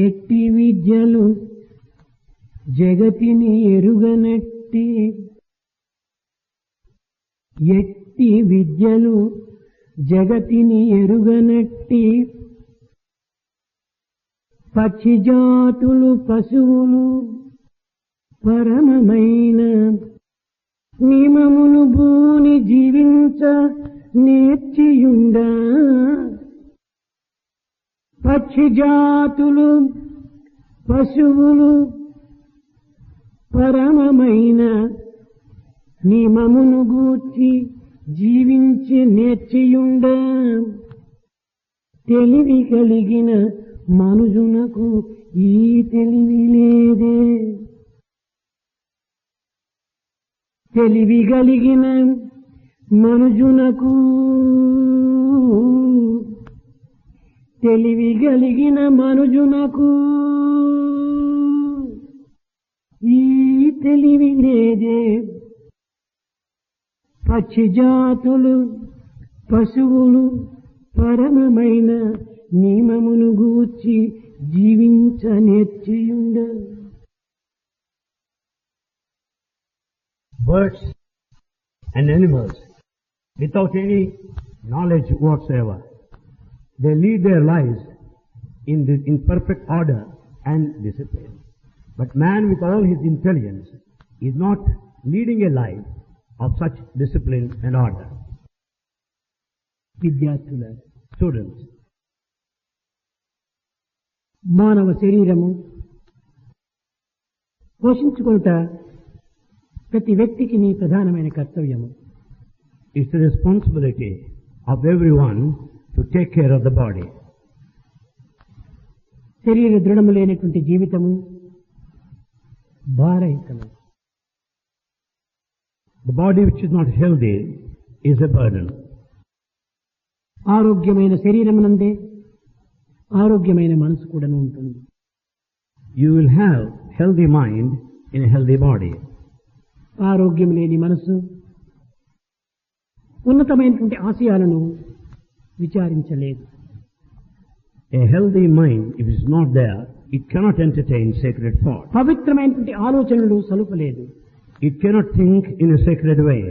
ఎట్టి విద్యలు జగతిని ఎరుగనట్టి ఎట్టి విద్యలు జగతిని ఎరుగనట్టి పక్షి జాతులు పశువులు పరమమైన నియమములు భూని జీవించ నేర్చియుండ పక్షి జాతులు పశువులు పరమమైన నియమమును గూర్చి జీవించి నేర్చియుండ తెలివి కలిగిన మనుజునకు ఈ తెలివి లేదే. తెలివి కలిగిన మనుజునకు తెలివి కలిగిన మనుజునకు ఈ తెలివి లేదే. పక్షి జాతులు పశువులు పరమమైన నియమమును గూర్చి జీవించ నేర్చియుండ. Birds and animals, without any knowledge whatsoever, they lead their lives in perfect order and discipline. But man, with all his intelligence, is not leading a life of such discipline and order. విద్యార్థుల Students, మానవ శరీరము పోషించుకొనుట ప్రతి వ్యక్తికి నీ ప్రధానమైన కర్తవ్యము. it's the responsibility of everyone to take care of the body. శరీర దృఢము లేనటువంటి జీవితము భారయుతము. The body which is not healthy is a burden. ఆరోగ్యమైన శరీరమునందే ఆరోగ్యమైన మనసు కూడా ఉంటుంది. You will have healthy mind in a healthy body. ఆరోగ్యం లేని మనసు ఉన్నతమైనటువంటి ఆశయాలను విచారించలేదు. A healthy mind, if it is not there, it cannot entertain sacred thought. పవిత్రమైనటువంటి ఆలోచనలు సలుపలేదు. It cannot think in a sacred way.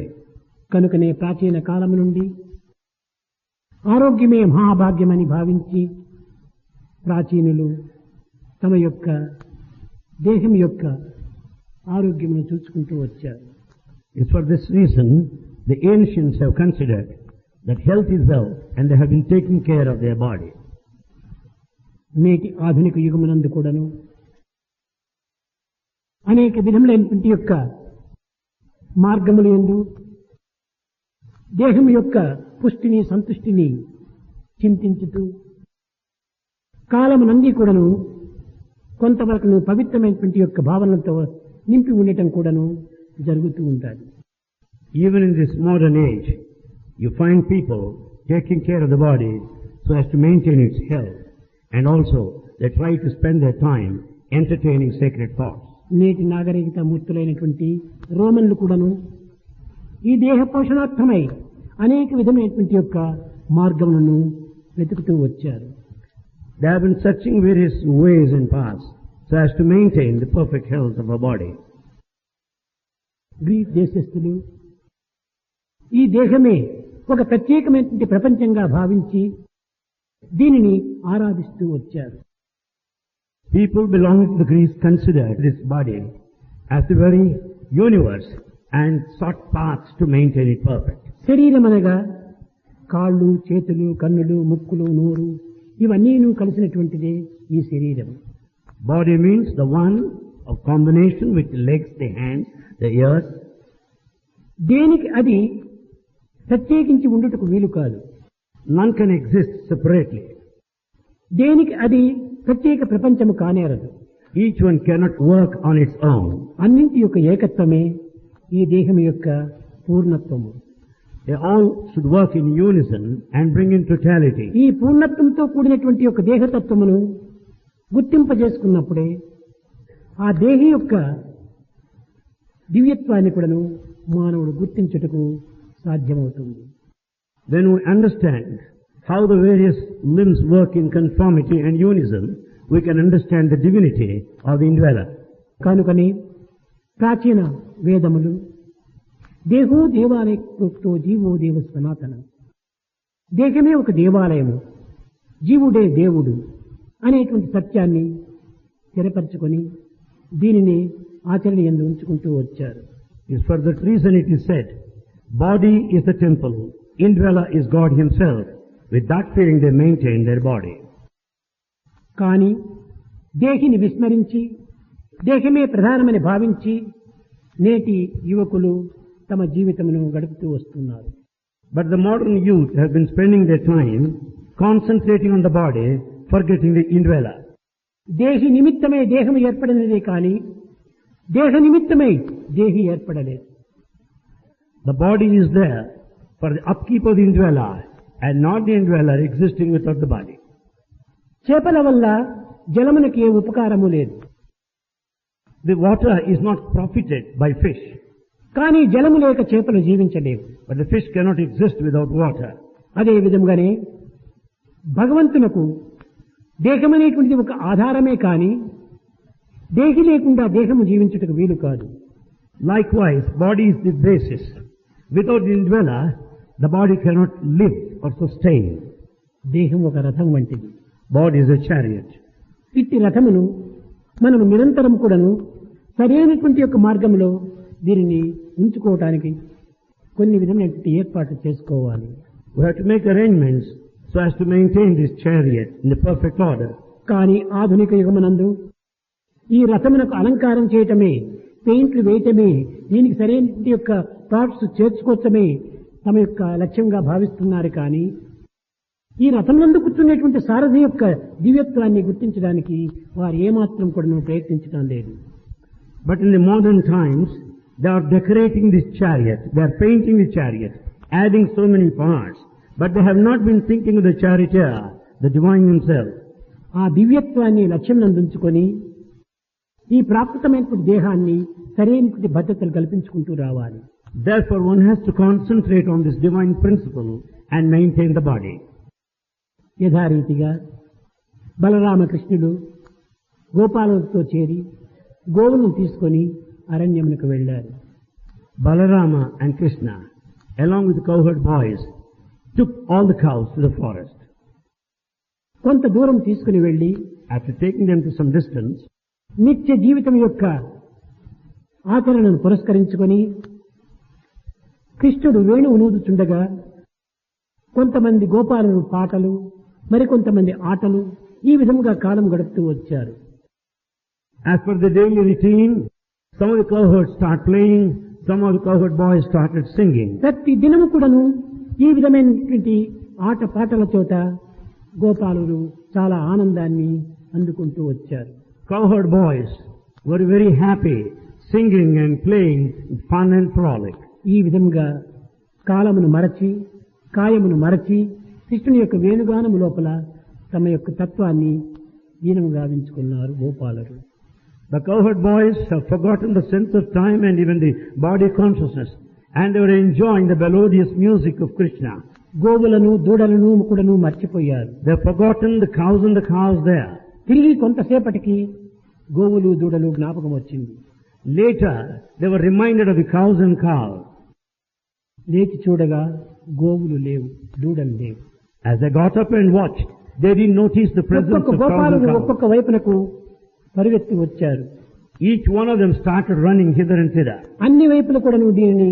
కనుకనే ప్రాచీన కాలము నుండి ఆరోగ్యమే మహాభాగ్యమని భావించి ప్రాచీనులు తమ యొక్క దేహం యొక్క ఆరోగ్యమును చూసుకుంటూ వచ్చారు. It's for this reason the ancients have considered that health is wealth and they have been taking care of their body. నేటి ఆధునిక యుగమునందు కూడాను అనేక విధములైనటువంటి యొక్క మార్గములు యందు దేహం యొక్క పుష్టిని సంతుష్టిని చింతించుతూ కాలమునంది కూడాను కొంతవరకు పవిత్రమైనటువంటి యొక్క భావనలతో నింపి ఉండటం కూడాను జరుగుతూ ఉంటాయి. Even in this modern age, you find people taking care of the body so as to maintain its health, and also they try to spend their time entertaining sacred thoughts. నేటి నాగరికత మూర్తులైనటువంటి రోమన్లు కూడాను ఈ దేహ పోషణార్థమై అనేక విధమైనటువంటి యొక్క మార్గములను వెతుకుతూ వచ్చారు. They have been searching various ways and paths so as to maintain the perfect health of our body. Greek దేశస్థులు ఈ దేహమే ఒక ప్రత్యేకమైనటువంటి ప్రపంచంగా భావించి దీనిని ఆరాధిస్తూ వచ్చారు. People belonging to the Greeks considered this body as the very universe and sought paths to maintain it perfect. శరీరం అనగా కాళ్ళు చేతులు కన్నులు ముక్కులు నోరు ఇవన్నీ కలిసినటువంటిదే ఈ శరీరం. Body means the one of combination with the legs, the hands, the ears. దేనికి అది ప్రత్యేకించి ఉండుటకు వీలు కాదు. None can exist separately. దేనికి అది ప్రత్యేక ప్రపంచము కానేరదు. Each one cannot work on its own. అన్నింటి యొక్క ఏకత్వమే ఈ దేహం యొక్క పూర్ణత్వము. They all should work in unison and bring in totality. ఈ పూర్ణత్వంతో కూడినటువంటి యొక్క దేహతత్వమును గుర్తింపజేసుకున్నప్పుడే ఆ దేహి యొక్క దివ్యత్వాన్ని కూడాను మానవుడు గుర్తించుటకు సాధ్యమవుతుంది. When we understand how the various limbs work in conformity and unison, we can understand the divinity of the indweller. కనుకని ప్రాచీన వేదములు దేహో దేవాలయో జీవో దేవ సనాతన, దేహమే ఒక దేవాలయము, జీవుడే దేవుడు అనేటువంటి సత్యాన్ని స్థిరపరచుకొని దీనిని ఆచరణ యందు ఉంచుకుంటూ వచ్చారు. For that reason it is said, body is the temple, indweller is God himself. With that feeling they maintain their body. కానీ దేహిని విస్మరించి దేహమే ప్రధానమని భావించి నేటి యువకులు తమ జీవితమును గడుపుతూ వస్తున్నారు. But the modern youth have been spending their time concentrating on the body, forgetting the indweller. దేహి నిమిత్తమై దేహము ఏర్పడినదే కానీ దేహ నిమిత్తమై దేహి ఏర్పడలేదు. The body is there for the upkeep of the indweller and not the indweller existing without the body. చేపల వల్ల జలమునకి ఏ ఉపకారము లేదు. The water is not profited by fish. కానీ జలము లేక చేపలు జీవించలేవు. But the fish cannot exist without water. అదే విధంగానే భగవంతునకు దేహమనేటువంటిది ఒక ఆధారమే కానీ దేహి లేకుండా దేహము జీవించుటకు వీలు కాదు. Likewise, body is the basis. Without the indweller, the body cannot live or sustain. దేహం ఒక రథం వంటిది. Body is a chariot. ఇట్టి రథమును మనము నిరంతరం కూడాను సరైనటువంటి యొక్క మార్గంలో దీనిని ఉంచుకోవటానికి కొన్ని విధమైనటువంటి ఏర్పాట్లు చేసుకోవాలి. We have to make arrangements so as to maintain this chariot in the perfect order. కానీ ఆధునిక యుగమునందు ఈ రథమునకు అలంకారం చేయటమే, పెయింట్లు వేయటమే, దీనికి సరైన యొక్క పార్ట్స్ చేర్చుకోవటమే తమ యొక్క లక్ష్యంగా భావిస్తున్నారు. కానీ ఈ రథంనందు కూర్చునేటువంటి సారథి యొక్క దివ్యత్వాన్ని గుర్తించడానికి వారు ఏమాత్రం కూడా ప్రయత్నించడం లేదు. But in the modern times, they are decorating this chariot, they are painting the chariot, adding so many parts, but they have not been thinking of the charioteer, the divine himself. ఆ దివ్యత్వాన్ని లక్ష్యం నందుంచుకొని ఈ ప్రాకృతమైనటువంటి దేహాన్ని సరైనటువంటి భద్రతలు కల్పించుకుంటూ రావాలి. Therefore one has to concentrate on this divine principle and maintain the body. యథారీతిగా బలరామకృష్ణుడు గోపాలతో చేరి గోవులను తీసుకొని అరణ్యమునకు వెళ్లారు. Balarama and Krishna, along with the cowherd boys, took all the cows to the forest. కొంత దూరం తీసుకుని వెళ్లి After taking them to some distance, నిత్య జీవితం యొక్క ఆచరణను పురస్కరించుకొని కృష్ణుడు వేణువు నూదుచుండగా కొంతమంది గోపాలులు పాటలు, మరికొంతమంది ఆటలు, ఈ విధంగా కాలం గడుపుతూ వచ్చారు. as per the daily routine, some of the cowherds start playing, some of the cowherd boys started singing. ప్రతి దినము కూడాను ఈ విధమైనటువంటి ఆట పాటల చోట గోపాలులు చాలా ఆనందాన్ని అందుకుంటూ వచ్చారు. Cowherd boys were very happy, singing and playing fun and frolic. ఈ విధంగా కాలమును మరచి కాయమును మరచి కృష్ణుని యొక్క వేణుగానము లోపల తమ యొక్క తత్వాన్ని దీనము గావించుకున్నారు గోపాలురు. The cowherd boys have forgotten the sense of time and even the body consciousness, and they were enjoying the melodious music of Krishna. గోవులను దూడలను కూడాను మర్చిపోయారు. They have forgotten the cows and the cows there. తిరిగి కొంతసేపటికి గోవులు దూడలు జ్ఞాపకం వచ్చింది. Later, they were reminded of the cows and cows. లేచి చూడగా గోవులు లేవు, దూడలు లేవు. As they got up and watched, they didn't notice the presence ఒక్కొక్క of cows and గోపాలులు cows. ఒక్కొక్క వైపునకు పరిగెత్తి వచ్చారు. Each one of them started running hither and thither. అన్ని వైపులు కూడా దీనిని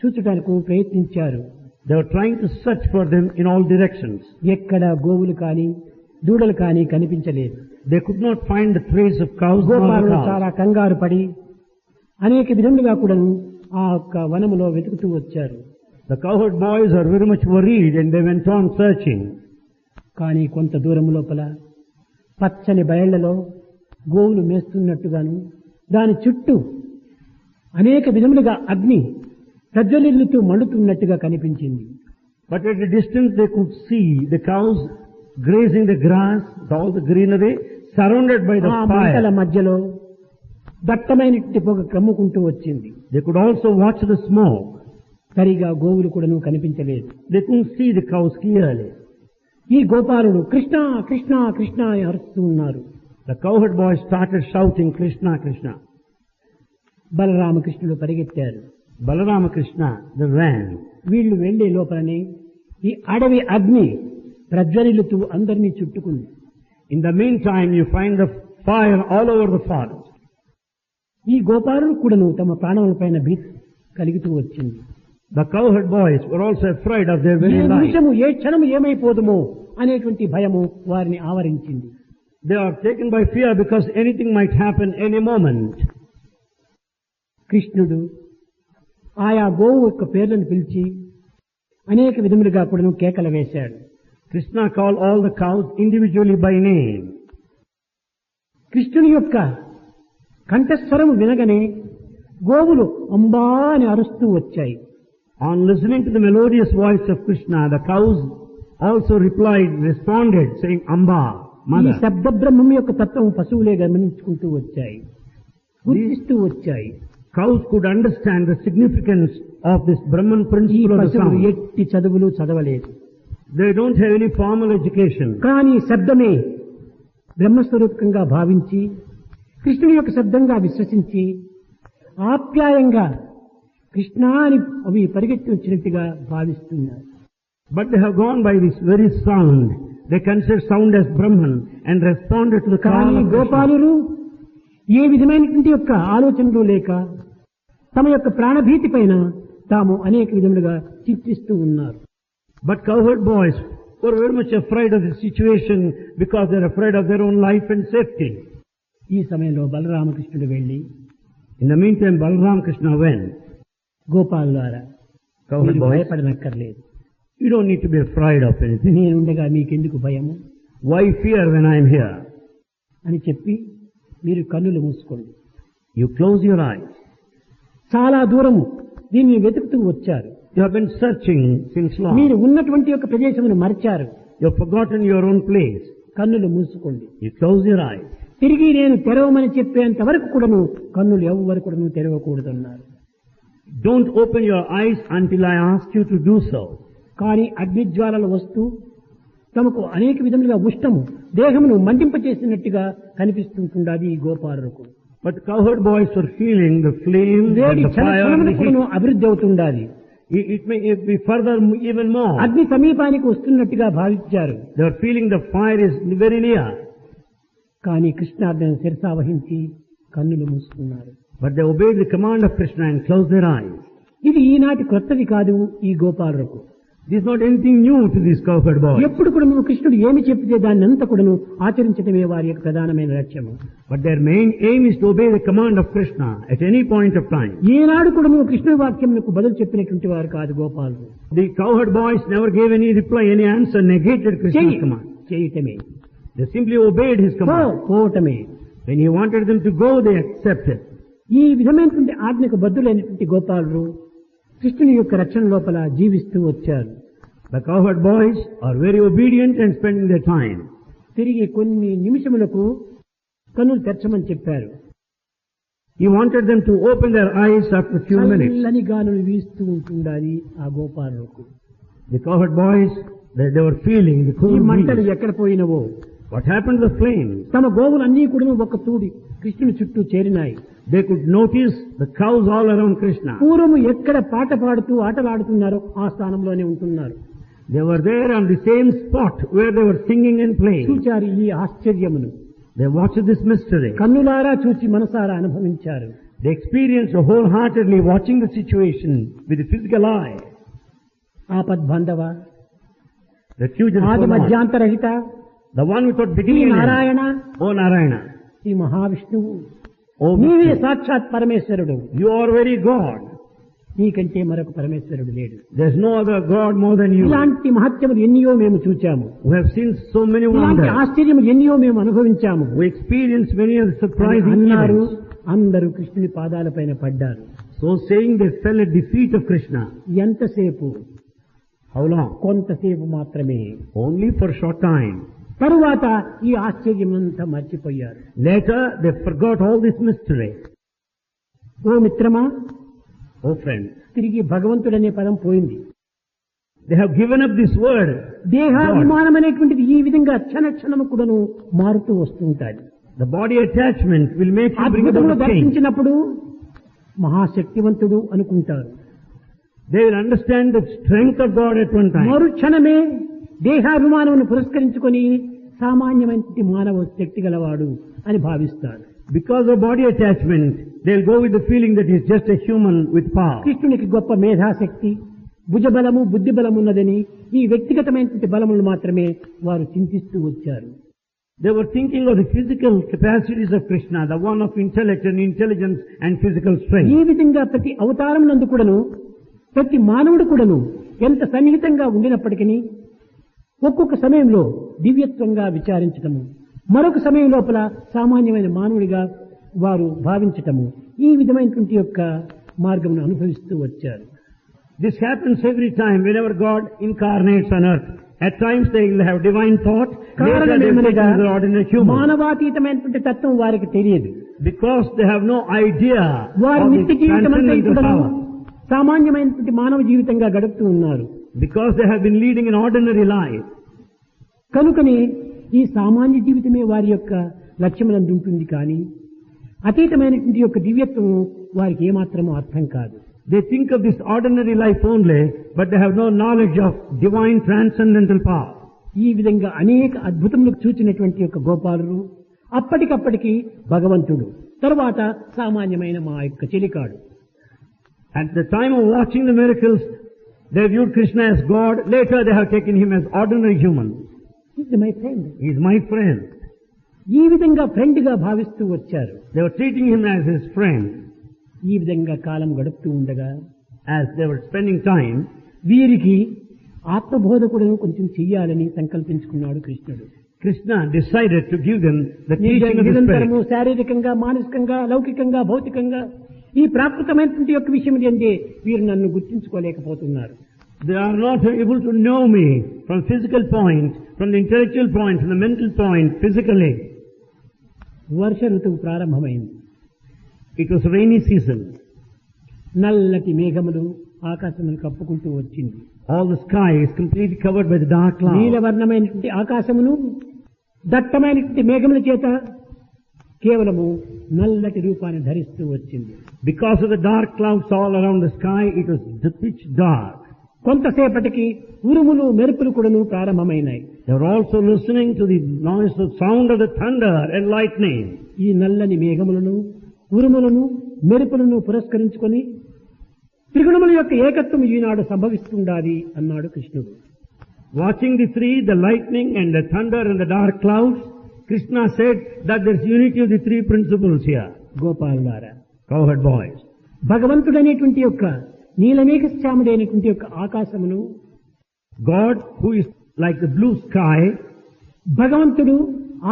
చూచడానికి ప్రయత్నించారు. They were trying to search for them in all directions. ఎక్కడ గోవులు కానీ దూడలు కానీ కనిపించలేదు. They could not find the trace of cows or గోపాలులు cows. చాలా కంగారు పడి అనేక విధములుగా కూడా ఆ యొక్క వనములో వెతుకుతూ వచ్చారు. The cowherd boys are very much worried and they went on searching. కానీ కొంత దూరం లోపల పచ్చని బయళ్లలో గోవులు మేస్తున్నట్టుగాను దాని చుట్టూ అనేక విధములుగా అగ్ని ప్రజ్వలిల్లుతూ మండుతున్నట్టుగా కనిపించింది. But at a distance they could see the cows grazing the grass, all the greenery, surrounded by the ఆ మంటల fire. మధ్యలో దట్టమైనటువంటి పొగ కమ్ముకుంటూ వచ్చింది. They could also watch the smoke. సరిగా గోవులు కూడాను కనిపించలేదు. They couldn't see the cows clearly. ఈ గోపాలుడు కృష్ణ కృష్ణ కృష్ణ అని అరుస్తూ ఉన్నారు. The cowherd boy started shouting Krishna, Krishna. బలరామకృష్ణుడు పరిగెత్తారు. Balarama Krishna, they ran. వీళ్లు వెళ్లే లోపలనే ఈ అడవి అగ్ని ప్రజ్వలిల్లుతూ అందరినీ చుట్టుకుంది. In the meantime, you find the fire all over the forest. ఈ గోపాలుడు కూడాను తమ ప్రాణములపైన భీతి కలుగుతూ వచ్చింది. The cowherd boys were also afraid of their A very life. నిమిషము ఏ క్షణము ఏమైపోదుమో అనేటువంటి భయము వారిని ఆవరించింది. They are taken by fear because anything might happen any moment. కృష్ణుడు ఆయా గోవు యొక్క పేర్లను పిలిచి అనేక విధములుగా కూడాను కేకలు వేశాడు. Krishna called all the cows individually by name. కృష్ణుని యొక్క కంఠస్వరము వినగనే గోవులు అంబా అని అరుస్తూ వచ్చాయి. On listening to the melodious voice of Krishna, the cows also responded, saying, Amba, ఈ Mother. శబ్ద బ్రహ్మం యొక్క తత్వం పశువులే గమనించుకుంటూ వచ్చాయి, గుర్తిస్తూ వచ్చాయి. Cows could understand the significance of this Brahman ఈ principle of the పశువులు sound. ఎట్టి చదువులు చదవలేదు. They don't have any formal education. కానీ శబ్దమే బ్రహ్మస్వరూపకంగా భావించి కృష్ణుని యొక్క శబ్దంగా విశ్వసించి ఆప్యాయంగా కృష్ణ అని అవి పరిగెత్తి వచ్చినట్టుగా భావిస్తున్నారు. But they have gone by this very sound. They consider sound as Brahman and responded to the call కానీ of Krishna. గోపాలురు ఏ విధమైనటువంటి యొక్క ఆలోచనలు లేక తమ యొక్క ప్రాణభీతి పైన తాము అనేక విధములుగా చింతిస్తూ ఉన్నారు. But cowherd boys were very much afraid of the situation because they are afraid of their own life and safety. ఈ సమయంలో బలరామకృష్ణుడు వెళ్లి, In the meantime, Balaram Krishna went. గోపాలులారా, Cowherd మీరు boys, భయపడనక్కర్లేదు. you don't need to be afraid of anything. నేనుండగా మీకెందుకు భయము Why fear when I am here? అని చెప్పి మీరు కన్నులు మూసుకోండి. You close your eyes. చాలా దూరము దీన్ని వెతుకుతూ వచ్చారు. You have been searching since long. మీరు ఉన్నటువంటి యొక్క ప్రదేశమును మరిచారు. You have forgotten your own place. కన్నులు మూసుకోండి. You close your eyes. తిరిగి నేను తెరవమని చెప్పేంత వరకు కూడాను కన్నులు ఎవ్వరు కూడాను తెరవకూడదన్నారు. Don't open your eyes until I ask you to do so. కానీ అగ్నిజ్వాలలు వస్తూ తమకు అనేక విధములుగా ఉష్ణము దేహమును మండింపచేసినట్టుగా కనిపిస్తుంటున్నది ఈ గోపాలులకు. But cowherd boys were feeling the flame and వేడి the fire and the heat. అభివృద్ధి అవుతుండాలి. It may be further even more. అగ్ని సమీపానికి వస్తున్నట్టుగా భావించారు. They are feeling the fire is very near. కానీ కృష్ణార్జున శిరసావహించి కన్నులు మూసుకున్నారు. But they obeyed the command of Krishna and closed their eyes. ఇది ఈనాటి కొత్తది కాదు ఈ గోపాలులకు. This is not anything new to these cowherd boys. ఎప్పుడు కూడా నువ్వు కృష్ణుడు ఏమి చెప్తే దాన్ని అంతా కూడాను ఆచరించడమే వారి యొక్క ప్రధానమైన లక్ష్యము. But their main aim is to obey the command of Krishna at any point of time. ఏనాడు కూడా నువ్వు కృష్ణుడి వాక్యంకు బదులు చెప్పినటువంటి వారు కాదు గోపాలు. The cowherd boys never gave any reply, any answer, negated Krishna's command. చేయటమే, They simply obeyed his command. పోవటమే. When he wanted them to go, they accepted. ఈ విధమైనటువంటి ఆజ్ఞకు బద్దులైనటువంటి గోపాలు కృష్ణుని యొక్క రక్షణ లోపల జీవిస్తూ వచ్చారు. The cowherd boys are very obedient and spending their time. తిరిగి కొన్ని నిమిషములకు కన్నులు తెరచమని చెప్పారు. He wanted them to open their eyes after a few minutes. చల్లని గాలులు వీస్తూ ఉంటుండాలి ఆ గోపాలకు. The cowherd boys, they were feeling the ఈ cool మంటలు breeze. ఎక్కడ పోయినవో What happened to the flames? తమ గోవులన్నీ కూడా ఒక తూడి కృష్ణుని చుట్టూ చేరినాయి. They could notice the cows all around Krishna. పూర్వము ఎక్కడ పాట పాడుతూ ఆటలాడుతున్నారో ఆ స్థానంలోనే ఉంటున్నారు. They were there on the same spot where they were singing and playing. చూచారు ఈ ఆశ్చర్యమును. They watched this mystery. కన్నులారా చూచి మనసారా అనుభవించారు. They experienced wholeheartedly watching the situation with the physical eye. ఆపద్బాంధవ, Refuge and ఆది forlorn. మధ్యాంతరహిత, The one without ఈ beginning and end. Narayana, O Narayana. ఈ మహావిష్ణువు, O నీవే Vishnu. సాక్షాత్ పరమేశ్వరుడు. You are very God. నీకంటే మరొక పరమేశ్వరుడు లేడు. There's no other God more than you. ఇలాంటి మహత్యములు ఎన్నియో మేము చూచాము. We have seen so many ఇలాంటి wonders. ఆశ్చర్యములు ఎన్నియో మేము అనుభవించాము. We experienced many of the surprising అన్నారు. events. అందరూ కృష్ణుని పాదాలపైన పడ్డారు. So saying, they fell at the feet of Krishna. ఎంతసేపు? How long? కొంతసేపు మాత్రమే. Only for a short time. తరువాత ఈ ఆశ్చర్యమంతా మర్చిపోయారు. Later, they forgot all this mystery. ఓ మిత్రమా, Oh friend, తిరిగి భగవంతుడనే పదం పోయింది. They have given up this word. దేహాభిమానం అనేటువంటిది ఈ విధంగా క్షణ క్షణము కూడాను మారుతూ వస్తుంటాయి. The body attachment will make you bring అద్భుతములు about change. దర్శించినప్పుడు మహాశక్తివంతుడు అనుకుంటారు. They will understand the strength of God at one time. మరుక్షణమే దేహాభిమానమును పురస్కరించుకొని సామాన్యమైన మానవ శక్తి గలవాడు అని భావిస్తారు. Because of body attachment, they will go with the feeling that he is just a human with power. కృష్ణునికి గొప్ప మేధాశక్తి, భుజబలము, బుద్ధి బలము ఉన్నదని ఈ వ్యక్తిగతమైనటువంటి బలములు మాత్రమే వారు చింతిస్తూ వచ్చారు. They were thinking of the physical capacities of Krishna, the one of intellect and intelligence and physical strength. ఈ విధంగా ప్రతి అవతారం నందు కూడాను ప్రతి మానవుడు కూడాను ఎంత సన్నిహితంగా ఉండినప్పటికీ ఒక్కొక్క సమయంలో దివ్యత్వంగా విచారించటము, మరొక సమయం లోపల సామాన్యమైన మానవుడిగా వారు భావించటము, ఈ విధమైనటువంటి యొక్క మార్గమును అనుభవిస్తూ వచ్చారు. This happens every time whenever God incarnates on earth. At times they will have divine thought, later they will become the ordinary human. మానవాతీతమైనటువంటి తత్వం వారికి తెలియదు. Because they have no idea వారి of నిత్య the జీవితం అంతా transcendental కూడా power. సామాన్యమైనటువంటి మానవ జీవితంగా గడుపుతూ ఉన్నారు. Because they have been leading an ordinary life. కనుకనే ఈ సామాన్య జీవితమే వారి యొక్క లక్ష్యములందు ఉంటుంది కానీ అతీతమైనటువంటి యొక్క దివ్యత్వం వారికి ఏమాత్రమూ అర్థం కాదు. They think of this ordinary life only, but they have no knowledge of divine transcendental power. ఈ విధంగా అనేక అద్భుతములు చూచినటువంటి యొక్క గోపాలురు అప్పటికప్పటికి భగవంతుడు, తరువాత సామాన్యమైన మా యొక్క చెలికాడు. At the time of watching the miracles, they viewed Krishna as God. Later they have taken him as ordinary human. My friend, He is my friend. ఈ విధంగా ఫ్రెండ్ గా భావిస్తూ వచ్చారు. They were treating him as his friend. ఈ విధంగా కాలం గడుపుతూ ఉండగా As they were spending time, వీరికి ఆత్మబోధకుడును కొంచెం చెయ్యాలని సంకల్పించుకున్నాడు కృష్ణుడు. Krishna decided to give them the teaching of the నిరంతరము Spirit. శారీరకంగా, మానసికంగా, లౌకికంగా, భౌతికంగా ఈ ప్రాకృతమైనటువంటి యొక్క విషయం ఏంటి వీరు నన్ను గుర్తించుకోలేకపోతున్నారు. They are not able to know me from physical point, from the intellectual point, from the mental point, physically. వర్ష ఋతువు ప్రారంభమైంది. It was rainy season. నల్లటి మేఘములు ఆకాశమును కప్పుకుంటూ వచ్చింది. All the sky is completely covered by the dark clouds. నీలవర్ణమైనటువంటి ఆకాశమును దట్టమైనటువంటి మేఘముల చేత కేవలము నల్లటి రూపాన్ని ధరిస్తూ వచ్చింది. Because of the dark clouds all around the sky, it was pitch dark. కొంతసేపటికి ఉరుములు మెరుపులు కూడాను ప్రారంభమైనాయి. They were also listening to the noise of sound of the thunder and lightning. ఈ నల్లని మేఘములను, ఉరుములను, మెరుపులను పురస్కరించుకొని త్రిగుణముల యొక్క ఏకత్వం ఈనాడు సంభవిస్తుండాలి అన్నాడు కృష్ణుడు. Watching the three, the lightning and the thunder and the dark clouds, Krishna said that there is unity of the three principles here. గోపాలులారా, Cowherd boys. భగవంతుడనేటువంటి యొక్క నీలమేఘశ్యాముడైనటువంటి యొక్క ఆకాశమును, God, who is like the blue sky, భగవంతుడు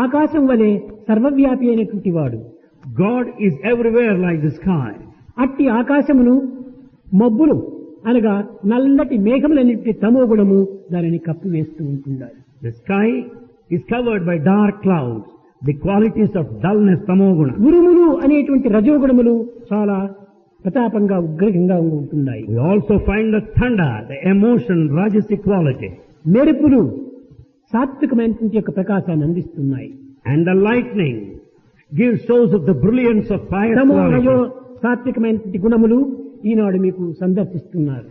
ఆకాశం వలె సర్వవ్యాపి అయినటువంటి వాడు. God is everywhere like the sky. అట్టి ఆకాశమును మబ్బులు అనగా నల్లటి మేఘములన్నిటి తమోగుణము దానిని కప్పివేస్తూ ఉంటుండాలి. The sky is covered by dark clouds, the qualities of dullness, tamoguna. ఉరుములు అనేటువంటి రజోగుణములు చాలా ప్రతాపంగా ఉగ్రహంగా ఉంటున్నాయి. We also find the thunder, the emotion, rajasic quality. మెరుపులు సాత్వికమైనటువంటి యొక్క ప్రకాశాన్ని అందిస్తున్నాయి. And the lightning gives shows of the brilliance of fire తమో రజో quality. సాత్వికమైనటువంటి గుణములు ఈనాడు మీకు సందర్శిస్తున్నారు.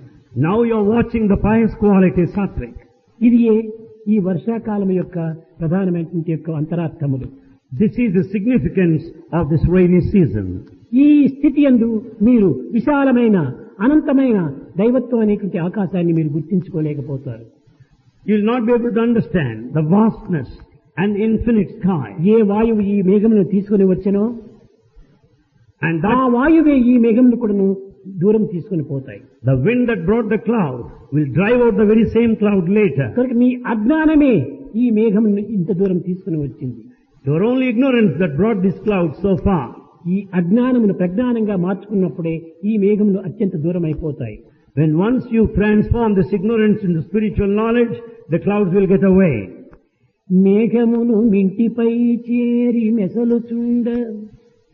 Now you are watching the pious quality, sattvic. ఇది ఈ వర్షాకాలం యొక్క ప్రధానమైనటువంటి యొక్క అంతరార్థములు. This is the significance of this rainy season. ఈ స్థితి యందు మీరు విశాలమైన అనంతమైన దైవత్వం అనేటువంటి ఆకాశాన్ని మీరు గుర్తించుకోలేకపోతారు. You will not be able to understand the vastness and infinite sky. ఏ వాయువు ఈ మేఘమును తీసుకుని వచ్చెనో And ఆ that వాయువే ఈ మేఘమును కూడాను దూరం తీసుకుని పోతాయి. the wind that brought the cloud will drive out the very same cloud later. కనుక మీ అజ్ఞానమే ఈ మేఘమును ఇంత దూరం తీసుకుని వచ్చింది. Your only ignorance that brought this cloud so far. ఈ అజ్ఞానమును ప్రజ్ఞానంగా మార్చుకున్నప్పుడే ఈ మేఘములు అత్యంత దూరం అయిపోతాయి. When once you transform this ignorance into spiritual knowledge, the clouds will get away. మేఘమును మింటిపై చేరి మెసలుచుండ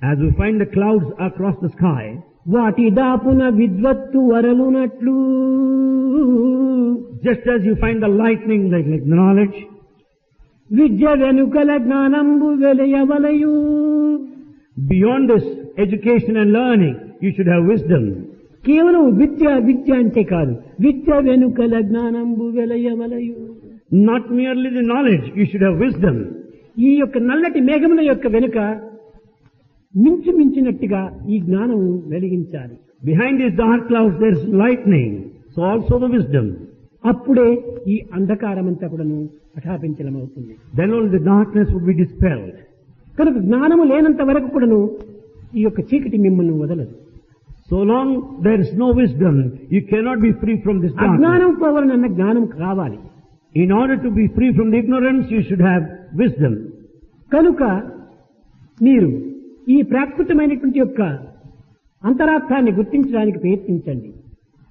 As we find the clouds across the sky, వాటి దాపున విద్వత్తు వరలునట్లు Just as you find the lightning like knowledge, విద్య వెనుకల జ్ఞానంబు వెలయవలయు. beyond this education and learning, you should have wisdom. కేవలం విద్య అంటే కాదు, విద్య వెనుకల జ్ఞానంబు వెలయవలయు. Not merely the knowledge, you should have wisdom. ఈ యొక్క నల్లటి మేఘముల యొక్క వెనుక మించినట్టుగా ఈ జ్ఞానము వెలిగించాలి. Behind these dark clouds there is lightning, so also the wisdom. అప్పుడే ఈ అంధకారమంతా కూడాను పటాపించలమవుతుంది. Then all the darkness would be dispelled. కనుక జ్ఞానము లేనంత వరకు కూడాను ఈ యొక్క చీకటి మిమ్మల్ని వదలదు. So long there is no wisdom, you cannot be free from this darkness. అజ్ఞానం పోవాలన్న జ్ఞానం కావాలి. In order to be free from the ignorance, you should have wisdom. కనుక మీరు ఈ ప్రాకృతమైనటువంటి యొక్క అంతరార్థాన్ని గుర్తించడానికి ప్రయత్నించండి.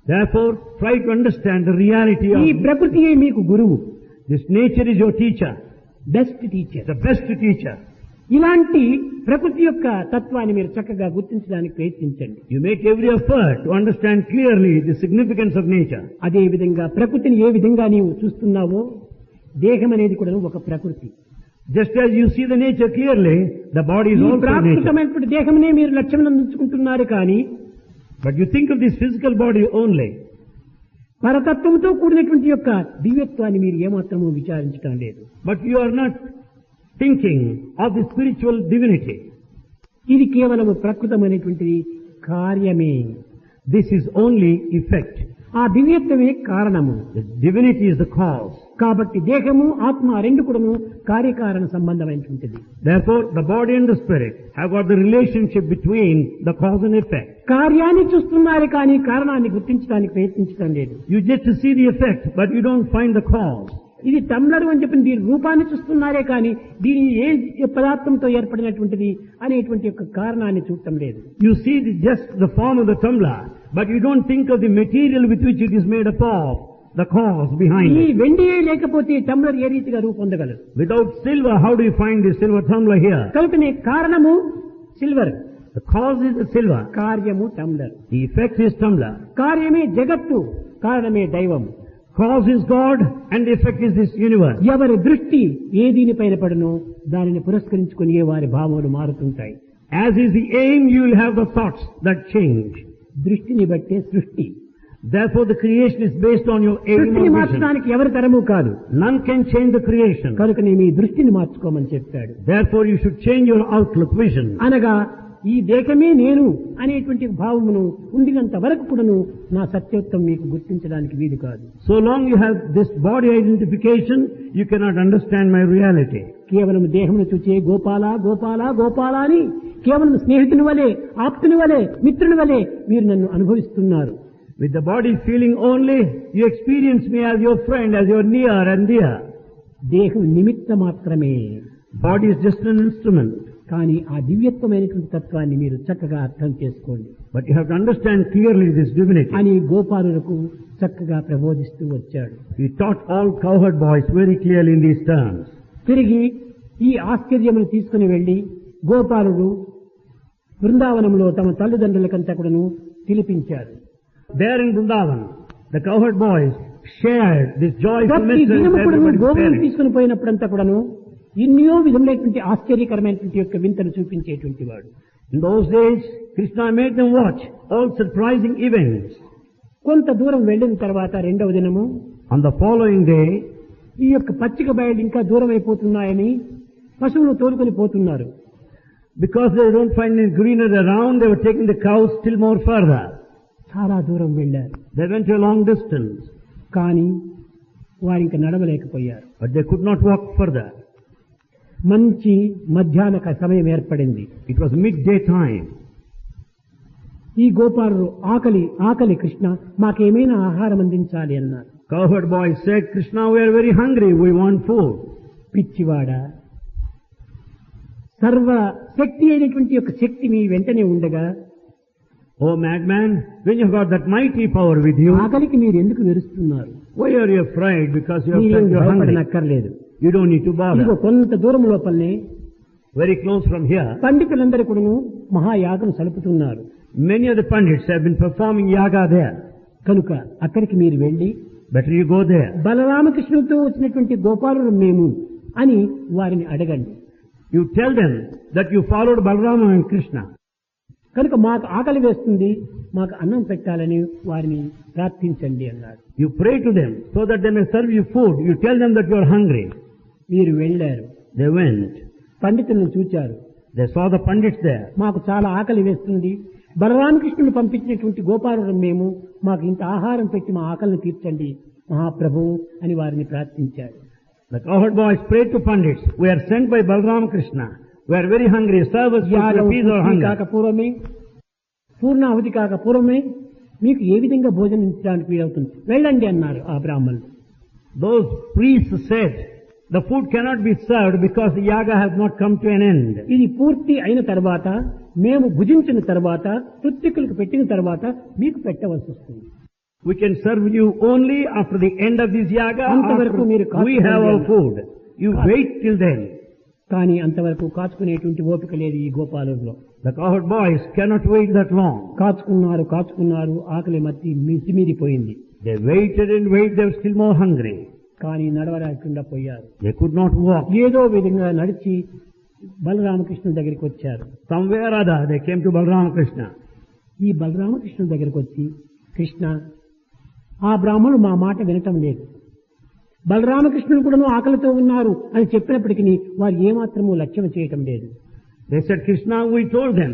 Therefore, try to understand the reality ఈ of ప్రకృతియే మీకు గురువు, this. Nature is your teacher, best teacher. the best teacher. ఇలాంటి ప్రకృతి యొక్క తత్వాన్ని మీరు చక్కగా గుర్తించడానికి ప్రయత్నించండి. You make every effort to understand clearly the significance of nature. అదే విధంగా ప్రకృతిని ఏ విధంగా నీవు చూస్తున్నావో దేహం అనేది కూడా ఒక ప్రకృతి. Just as you see the nature clearly, the body is ఈ also nature. ప్రాకృతమైనటువంటి దేహంనే మీరు లక్ష్యం ఉంచుకుంటున్నారు కానీ But you think of this physical body only. పరతత్వంతో కూడినటువంటి యొక్క దివ్యత్వాన్ని మీరు ఏమాత్రమూ విచారించడం లేదు. But you are not thinking of the spiritual divinity. ఇది కేవలం ప్రకృతమైనటువంటిది కార్యమే. This is only effect. ఆ దివ్యత్వమే కారణము. The divinity is the cause. కాబట్టి దేహము ఆత్మ రెండు కూడాను కార్యకారణ సంబంధమైనటువంటిది. Therefore, the body and the spirit have got the relationship between the cause and effect. కార్యాన్ని చూస్తున్నారు కానీ కారణాన్ని గుర్తించడానికి ప్రయత్నించడం లేదు. You just to see the effect, but you don't find the cause. ఇది టంబ్లర్ అని చెప్పిన దీని రూపాన్ని చూస్తున్నారే కానీ దీని ఏ పదార్థంతో ఏర్పడినటువంటిది అనేటువంటి యొక్క కారణాన్ని చూడటం లేదు. You see just the form of the tumbler, but you don't think of the material with which it is made up of, the cause behind ఈ it. వెండియే లేకపోతే టంబ్లర్ ఏ రీతిగా రూపొందగలదు? Without silver, how do you find the silver tumbler here? కనుకనే కారణము silver, The cause is the silver. కార్యము tumbler. The effect is tumbler. కార్యమే జగత్తు, కారణమే దైవం. Cause is God and the effect is this universe. ఎవరి దృష్టి ఏ దీనిపైన పడునో దానిని పురస్కరించుకుని వారి భావములు మారుతుంటాయి. As is the aim, you will have the thoughts that change. దృష్టిని బట్టే సృష్టి. Therefore, the creation is based on your aim సృష్టిని or vision. మార్చడానికి ఎవరి తరము కాదు. None can change the creation. కనుక నీ మీ దృష్టిని మార్చుకోమని చెప్పాడు. Therefore, you should change your outlook, vision. అనగా ఈ దేహమే నేను అనేటువంటి భావమును ఉండినంత వరకు కూడాను నా సత్యోత్తం మీకు గుర్తించడానికి వీలు కాదు. So long you have this body identification, you cannot understand my reality. కేవలం దేహమును చూచే గోపాల గోపాల గోపాల అని కేవలం స్నేహితుని వలె, ఆప్తుని వలె, మిత్రుని వలె మీరు నన్ను అనుభవిస్తున్నారు. With the body feeling only, you experience me as your friend, as your near and dear. దేహం నిమిత్త మాత్రమే. Body is just an instrument. కానీ ఆ దివ్యత్వమైనటువంటి తత్వాన్ని మీరు చక్కగా అర్థం చేసుకోండి But you have to understand clearly this divinity. అని గోపాలులకు చక్కగా ప్రబోధిస్తూ వచ్చాడు. He taught all cowherd boys very clearly in these terms. తిరిగి ఈ ఆశ్చర్యమును తీసుకుని వెళ్లి గోపాలుడు బృందావనంలో తమ తల్లిదండ్రులకంతా కూడాను పిలిపించారు. There in Vrindavan, the cowherd boys shared this joyful ప్రతి message దినము with కూడాను everybody's గోవులను parents. తీసుకుని పోయినప్పుడంతా కూడాను ఎన్నో విధములైనటువంటి ఆశ్చర్యకరమైనటువంటి యొక్క వింతను చూపించేటువంటి వాడు. In those days, Krishna made them watch all surprising events. కొంత దూరం వెళ్ళిన తర్వాత రెండవ దినము On the following day, ఈ యొక్క పచ్చిక బయలు ఇంకా దూరం అయిపోతున్నాయని పశువులు తోలుకొని పోతున్నారు. because they don't find any greenery around, they were taking the cows still more further. చాలా దూరం వెళ్ళారు. They went a long distance, కానీ వారు ఇంకా నడవలేకపోయారు. but they could not walk further. మంచి మధ్యాహ్న సమయం ఏర్పడింది. It was midday time. ఈ గోపాలుడు ఆకలి ఆకలి కృష్ణ మాకేమైనా ఆహారం అందించాలి అన్నారు. Cowherd boy said, Krishna, we are very hungry, we want food. పిచ్చివాడ, సర్వ శక్తి అయినటువంటి యొక్క శక్తి మీ వెంటనే ఉండగా Oh madman, when you have got that mighty power with you, ఆకలికి మీరు ఎందుకు వెరుస్తున్నారు? why are you afraid? Because you మీరేం are hungry. భయపడనక్కర్లేదు. You don't need to ఇదిగో bother. కొంత దూరం లోపలనే Very close from here, పండితులందరూ కూడాను మహాయాగం సలుపుతున్నారు. Many of the Pandits have been performing yaga there. కనుక అక్కడికి మీరు వెళ్ళి Better you go there. బలరామకృష్ణులతో వచ్చినటువంటి గోపాలుడు మేము అని వారిని అడగండి. You tell them that you followed Balarama and Krishna. కనుక మాకు ఆకలి వేస్తుంది, మాకు అన్నం పెట్టాలని వారిని ప్రార్థించండి అన్నాడు. You pray to them so that they may serve you food. You tell them that you are hungry. వీరు వెళ్ళారు, They went. పండితులను చూచారు. They saw the Pandits there. మాకు చాలా ఆకలి వేస్తుంది, బలరామకృష్ణుడు పంపించినటువంటి గోపాలుడు మేము, మాకు ఇంత ఆహారం పెట్టి మా ఆకలిని తీర్చండి మహాప్రభు అని వారిని ప్రార్థించాడు. The cowherd boys prayed to Pandits. We are sent by Balarama Krishna. We are very hungry. Serve us food to appease our hunger. కాకపూర్వమే, పూర్ణాహుతి కాకపూర్వమే మీకు ఏ విధంగా భోజనించడానికి వీలవుతుంది, వెళ్ళండి అన్నారు ఆ బ్రాహ్మణులు. Those priests said, the food cannot be served because the yaga has not come to an end. ఇది పూర్తి అయిన తర్వాత, మేము భుజించిన తర్వాత, ఋత్వికులకు పెట్టిన తర్వాత మీకు పెట్టవలసి వస్తుంది. We can serve you only after the end of this yaga. అంతవరకు మీరు After we have our food. You wait till then. కానీ అంతవరకు కాచుకునేటువంటి ఓపిక లేదు ఈ గోపాలులో. The cowherd boys cannot wait that long. కాచుకున్నారు, ఆకలి మత్తి మితిమీరిపోయింది. They waited and waited. They were still more hungry. కానీ నడవరాకుండా పోయారు. They could not walk. ఏదో విధంగా నడిచి బలరామకృష్ణుల దగ్గరికి వచ్చారు. Somewhere or other they came to Balarama Krishna. ఈ బలరామకృష్ణుల దగ్గరికి వచ్చి, కృష్ణ, ఆ బ్రాహ్మణుడు మా మాట వినటం లేదు, బలరామకృష్ణుడు కూడా ఆకలితో ఉన్నారు అని చెప్పినప్పటికీ వారు ఏమాత్రము లక్ష్యం చేయటం లేదు. They said, Krishna, we told them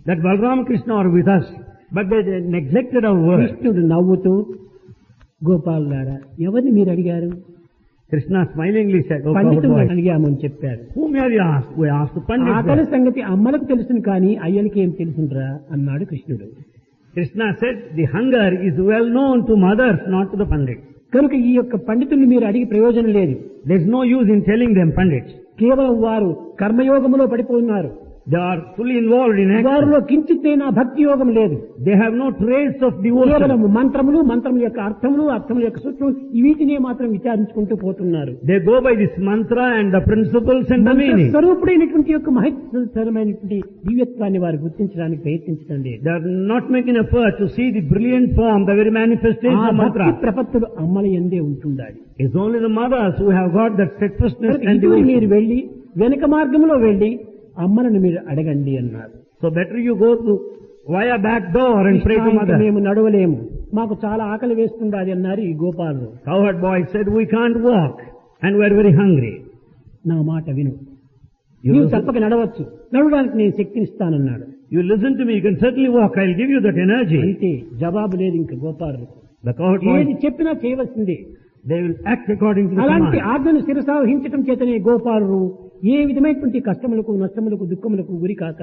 that Balarama Krishna are with us, but they neglected our word. కృష్ణుడు నవ్వుతూ, గోపాలులారా ఎవరిని మీరు అడిగారు? Krishna smilingly said, oh, cowherd పండితులను boys, అడిగామని చెప్పారు. whom have you asked? We asked the Pandits. ఆకలి సంగతి అమ్మలకు తెలుసును కానీ అయ్యలకి ఏం తెలుసురా అన్నాడు కృష్ణుడు. Krishna said, the hunger is well known to mothers, not to the Pandits. కనుక ఈ యొక్క పండితుల్ని మీరు అడిగి ప్రయోజనం లేదు. There is no use in telling them Pandits. కేవలం వారు కర్మయోగములో పడిపోతున్నారు. They are fully involved in action. వారిలో కించిత్తైనా భక్తి యోగం లేదు. They have no trace of కేవలం devotion. మంత్రముల యొక్క అర్థములు, అర్థముల యొక్క సూత్రములు వీటినే మాత్రం విచారించుకుంటూ పోతున్నారు. They go by this mantra and the principles and the meaning. స్వరూపుడైనటువంటి యొక్క మహత్తరమైనటువంటి దివ్యత్వాన్ని వారు గుర్తించడానికి ప్రయత్నించడం లేదు. They are not making effort to see the brilliant form, the very manifestation ఆ of భక్తి mantra. ప్రపత్తులు అమ్మల యందే ఉంటుండాలి. It's only the mothers who have got that steadfastness and ఇటు devotion. మీరు వెళ్లి వెనక మార్గంలో వెళ్లి అమ్మలను మీరు అడగండి అన్నారు. So better you go to via back door and pray to mother. మేము నడవలేము, మాకు చాలా ఆకలి వేస్తుంది అన్నారు ఈ గోపాలు. Cowherd boy said, we can't walk and we are very hungry. నా మాట విను, You నీవు listen, తప్పక నడవచ్చు, నడవడానికి నేను శక్తిని ఇస్తానన్నాడు. you listen to me, you can certainly walk, I'll give you that energy. అయితే జవాబు లేదు ఇంకా గోపాలు. The cowherd ఏది boy, చెప్పినా చేయవలసిందే. they will act according to the అలాంటి command. ఆజ్ఞను శిరసావహించటం చేతనే గోపాలు ఏ విధమైనటువంటి కష్టములకు, నష్టములకు, దుఃఖములకు గురి కాక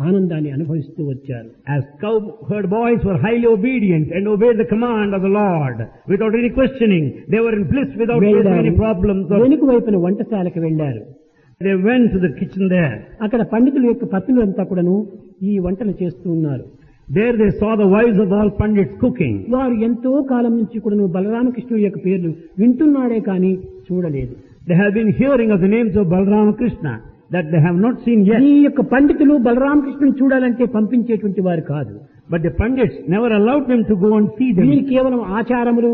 ఆనందాన్ని అనుభవిస్తూ వచ్చారు. As cowherd boys were highly obedient and obeyed the command of the Lord without any questioning, they were in bliss without facing any problems. వెనుక వైపున వంటశాలకు వెళ్లారు. They went to the kitchen there. అక్కడ పండితుల యొక్క పత్నులంతా కూడాను ఈ వంటలు చేస్తూ ఉన్నారు. There they saw the wives of all Pandits cooking. వారు ఎంతో కాలం నుంచి కూడాను బలరామకృష్ణుడి యొక్క పేర్లు వింటున్నాడే కానీ చూడలేదు. They have been hearing of the names of Balarama Krishna that they have not seen yet. ఈ యొక్క పండితులు బలరామకృష్ణుని చూడాలంటే పంపించేటువంటి వారు కాదు. But the Pandits never allowed them to go and see them. వీరు కేవలం ఆచారములు,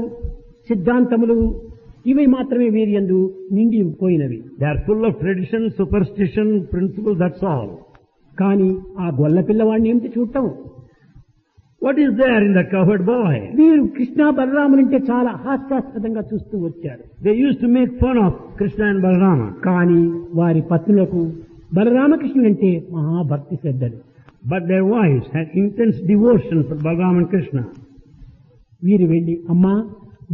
సిద్ధాంతములు ఇవి మాత్రమే వీరి యందు నిండి పోయినవి. They are full of tradition, superstition, principles, that's all. కానీ ఆ గొల్ల పిల్లవాడిని ఏమిటి చూడటం? What is there in that cowherd boy? వీరు కృష్ణ బలరాములంటే చాలా హాస్యాస్పదంగా చూస్తూ వచ్చారు. They used to make fun of Krishna and Balarama. కానీ వారి పత్నులకు బలరామకృష్ణులంటే మహాభక్తి శ్రద్ధలు. But their wives had intense devotion for Balarama and Krishna. వీరు వెళ్లి, అమ్మా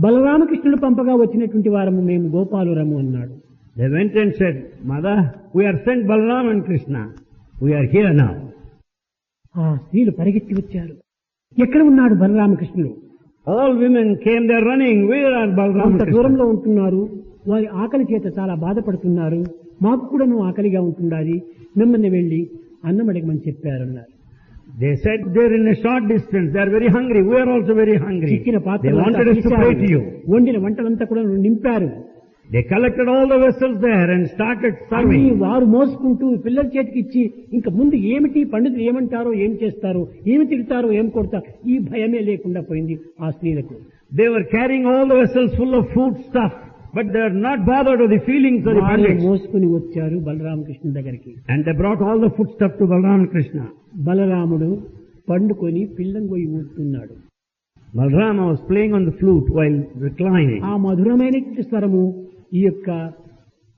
బలరామకృష్ణుడు పంపగా వచ్చినటువంటి వారము మేము గోపాలురము అన్నాడు. They went and said, Mother, we are sent Balarama and Krishna. We are here now. ఆ స్త్రీలు పరిగెత్తి వచ్చారు. ఎక్కడ ఉన్నాడు బలరామకృష్ణుడు? All women came there running. Where are Balarama అంత and దూరంలో Krishna? ఉంటున్నారు, వారి ఆకలి చేత చాలా బాధపడుతున్నారు, మాకు కూడాను ఆకలిగా ఉంటుండాలి, మిమ్మల్ని వెళ్లి అన్నం అడగమని చెప్పారన్నారు. They said they're in a short distance. They are very hungry. We are also very hungry. చిక్కిన They పాత్రలు wanted us to pray to you. వండిన వంటలంతా కూడా నింపారు. They collected all the vessels there and started అన్ని serving. వారు మోసుకుంటూ పిల్లల చేతికి ఇచ్చి ఇంకా ముందు ఏమిటి పండితులు ఏమంటారో ఏం చేస్తారో ఏమి తిడతారో ఏం కొడతారో ఈ భయమే లేకుండా పోయింది ఆ స్త్రీలకు. They were carrying all the vessels full of food stuff, but they are not bothered of the feelings of the వారు pandits. మోసుకుని వచ్చారు బలరామకృష్ణ దగ్గరికి. And they brought all the food stuff to Balram Krishna. బలరాముడు పండుకొని పిల్లంగొయ్యి ఊడుతున్నాడు. Balrama was playing on the flute while reclining. ఆ మధురమైనటువంటి స్వరము ఈ యొక్క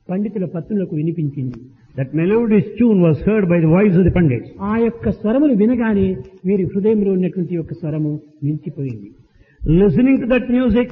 పండితుల పత్నులకు వినిపించింది. That melodious tune was heard by the wives of the pandits. ఆ యొక్క స్వరములు వినగానే వీరి హృదయంలో ఉన్నటువంటి యొక్క స్వరము నిలిచిపోయింది. Listening to that music,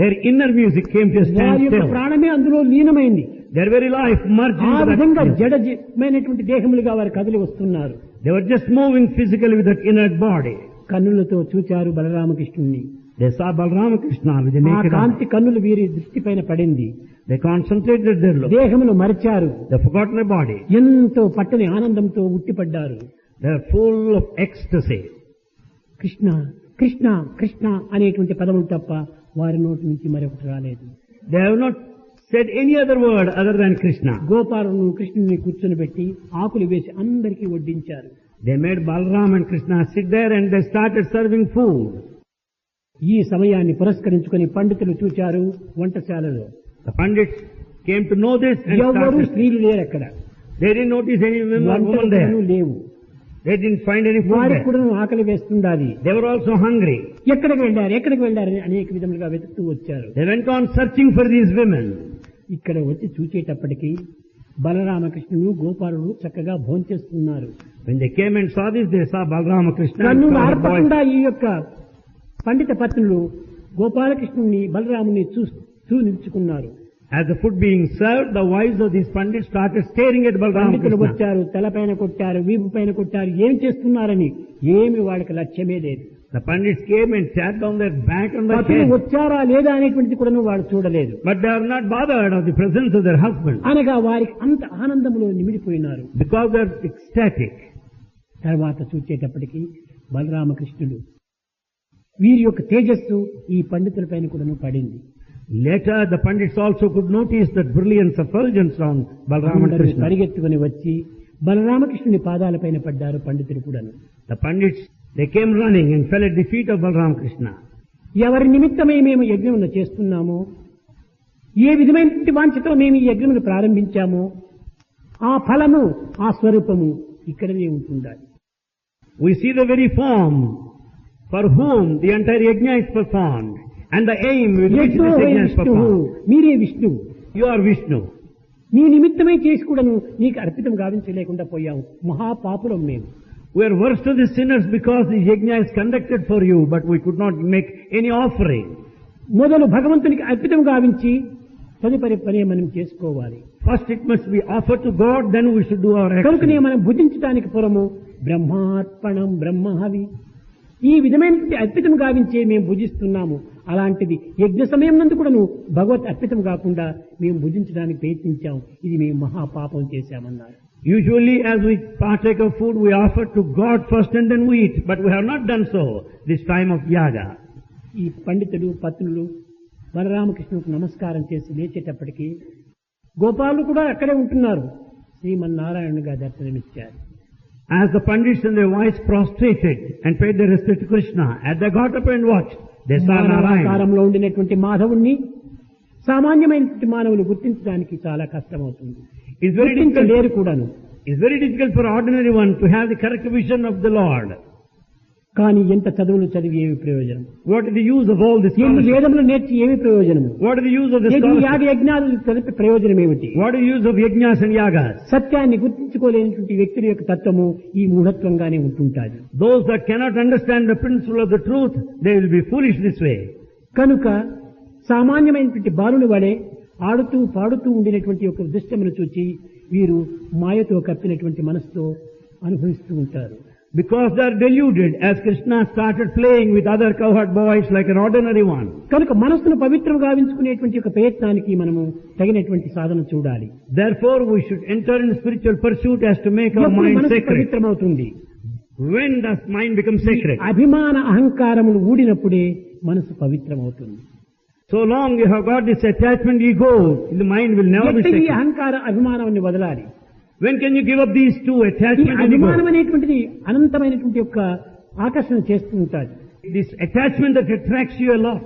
their inner music came to a వారి యొక్క standstill. ప్రాణమే అందులో లీనమైంది. Their very life merged ఆ into that విధంగా music. జడమైనటువంటి దేహములుగా వారు కదిలి వస్తున్నారు. They were just moving physically with that inert body. కన్నులతో చూచారు బలరామకృష్ణుని. They saw Balrama Krishna with the ఆ naked eye. కాంతి కన్నులు వీరి దృష్టి పైన పడింది. They concentrated their look. దేహమును మరిచారు. They forgot their body. ఎంతో పట్టని ఆనందంతో ఉట్టిపడ్డారు. They are full of ecstasy. Krishna Krishna Krishna అనేటువంటి పదములు తప్ప వారి నోటి నుంచి మరొకటి రాలేదు. They have not said any other word other than Krishna. గోపాలను కృష్ణుని కూర్చొని పెట్టి ఆకులు వేసి అందరికీ వడ్డించారు. They made Balram and Krishna sit there and they started serving food. ఈ సమయాన్ని పురస్కరించుకొని పండితులు చూచారు వంటశాలలో. The pandits came to know this and ఎవరు started. స్త్రీలు లేరు అక్కడ. They didn't notice any women or woman there. వంటలు లేవు. They didn't find any food వారికి there. కూడా ఆకలి వేస్తుండాలి. They were also hungry. ఎక్కడికి వెళ్ళారు అని అనేక విధములుగా వెతుకుతూ వచ్చారు. They went on searching for these women. ఇక్కడ వచ్చి చూచేటప్పటికి బలరామకృష్ణుడు గోపాలుడు చక్కగా భోంచేస్తున్నారు. When they came and saw this, they saw Balrama Krishna and కన్నులు saw the boys. ఆర్పకుండా ఈ యొక్క పండిత పత్నులు గోపాలకృష్ణుని బలరాముని చూస్తూ నిల్చుకున్నారు. As the food being served, the wives of these pandits started staring at Balrama పండితులు Krishna. వచ్చారు, తలపైన కొట్టారు, వీపు పైన కొట్టారు, ఏం చేస్తున్నారని ఏమి వాళ్ళకి లక్ష్యమే లేదు. The pandits came and sat down their back on the Patlu head. వచ్చారా లేదా అనేటువంటిది కూడా వాడు చూడలేదు. But they are not bothered of the presence of their husband అనగా వారికి అంత ఆనందంలో నిమిడిపోయినారు. because they are ecstatic. తర్వాత చూచేటప్పటికి బలరామకృష్ణుడు వీరి యొక్క తేజస్సు ఈ పండితుల పైన కూడా పడింది. Later, the pandits also could notice that brilliance effulgence on Balrama and అందరూ Krishna. పరిగెత్తుకుని వచ్చి బలరామకృష్ణుని పాదాలపైన పడ్డారు పండితులు కూడాను. The pandits, they came running and fell at the feet of Balrama Krishna. ఎవరి నిమిత్తమై మేము యజ్ఞమును చేస్తున్నామో, ఏ విధమైనటువంటి వాంఛతో మేము ఈ యజ్ఞమును ప్రారంభించామో ఆ ఫలము ఆ స్వరూపము ఇక్కడనే ఉంటుండాలి. We see the very form for whom the entire yajna is performed and the aim with which యజ్ఞో this వై yajna is విష్ణువు, performed. మీరే విష్ణువు. You are Vishnu. నీ నిమిత్తమై చేసి కూడాను నీకు అర్పితం గావించలేకుండా పోయాము. మహాపాపులం మేము. We are worst of the sinners because the yajna is conducted for you, but we could not make any offering. మొదలు భగవంతునికి అర్పితం గావించి తదుపరి పనే మనం చేసుకోవాలి. First it must be offered to God, then we should do our కనుకనే action. మనం భుజించడానికి పూర్వము బ్రహ్మార్పణం బ్రహ్మహవి ఈ విధమైనటువంటి అర్పితం గావించే మేము భుజిస్తున్నాము. అలాంటిది యజ్ఞ సమయం నందు కూడా భగవత్ అర్పితం కాకుండా మేము భుజించడానికి ప్రయత్నించాము. ఇది మేము మహాపాపం చేశామన్నారు. Usually as we partake of food, we offer to God first and then we eat, but we have not done so this time of yaga. ఈ పండితులు పత్నులు బలరామకృష్ణుకు నమస్కారం చేసి లేచేటప్పటికి గోపాలు కూడా అక్కడే ఉంటున్నారు. శ్రీమన్నారాయణుగా దర్శనమిచ్చారు. As the pandits and their wives prostrated and paid their respect to Krishna, as they got up and watched, they saw Narayana. కాలంలో ఉండినటువంటి మాధవుణ్ణి సామాన్యమైనటువంటి మానవులు గుర్తించడానికి చాలా కష్టమవుతుంది. It's very difficult. గుర్తించలేరు కూడాను. It's very difficult for ordinary one to have the correct vision of the Lord. కానీ ఎంత చదువులు చదివి ఏమి ప్రయోజనం? What is the use of all this ఎన్ని scholarship? వేదములు నేర్చి ఏమి ప్రయోజనము? What is the use of this యాగ scholarship? యజ్ఞాలు చదివి ప్రయోజనం ఏమిటి? What is the use of yajnas and yagas? సత్యాన్ని గుర్తించుకోలేనటువంటి వ్యక్తుల యొక్క తత్వము ఈ మూఢత్వంగానే ఉంటుంటాది. Those that cannot understand the principle of the truth, they will be foolish this way. కనుక సామాన్యమైనటువంటి బాలుని వలె ఆడుతూ పాడుతూ ఉండినటువంటి ఒక దృశ్యమును చూచి వీరు మాయతో కప్పినటువంటి మనసుతో అనుభవిస్తూ ఉంటారు. Because they are deluded, as Krishna started playing with other cowherd boys like an ordinary one. కనుక మనస్సును పవిత్రం గావించుకునేటువంటి ఒక ప్రయత్నానికి మనము తగినటువంటి సాధన చూడాలి. Therefore, we should enter in spiritual pursuit as to make our ఎప్పుడు mind మనసు sacred. పవిత్రమవుతుంది? When does mind become sacred? అభిమాన అహంకారములు ఊడినప్పుడే మనసు పవిత్రమవుతుంది. So long you have got this attachment ego, the mind will never be ఎట్టి ఈ secure. అహంకార అభిమానాన్ని వదలాలి. When can you give up these two, ఈ attachment and అభిమానం ego? అనేటువంటిది అనంతమైనటువంటి యొక్క ఆకర్షణ చేస్తూ ఉంటుంది. This attachment that attracts you a lot.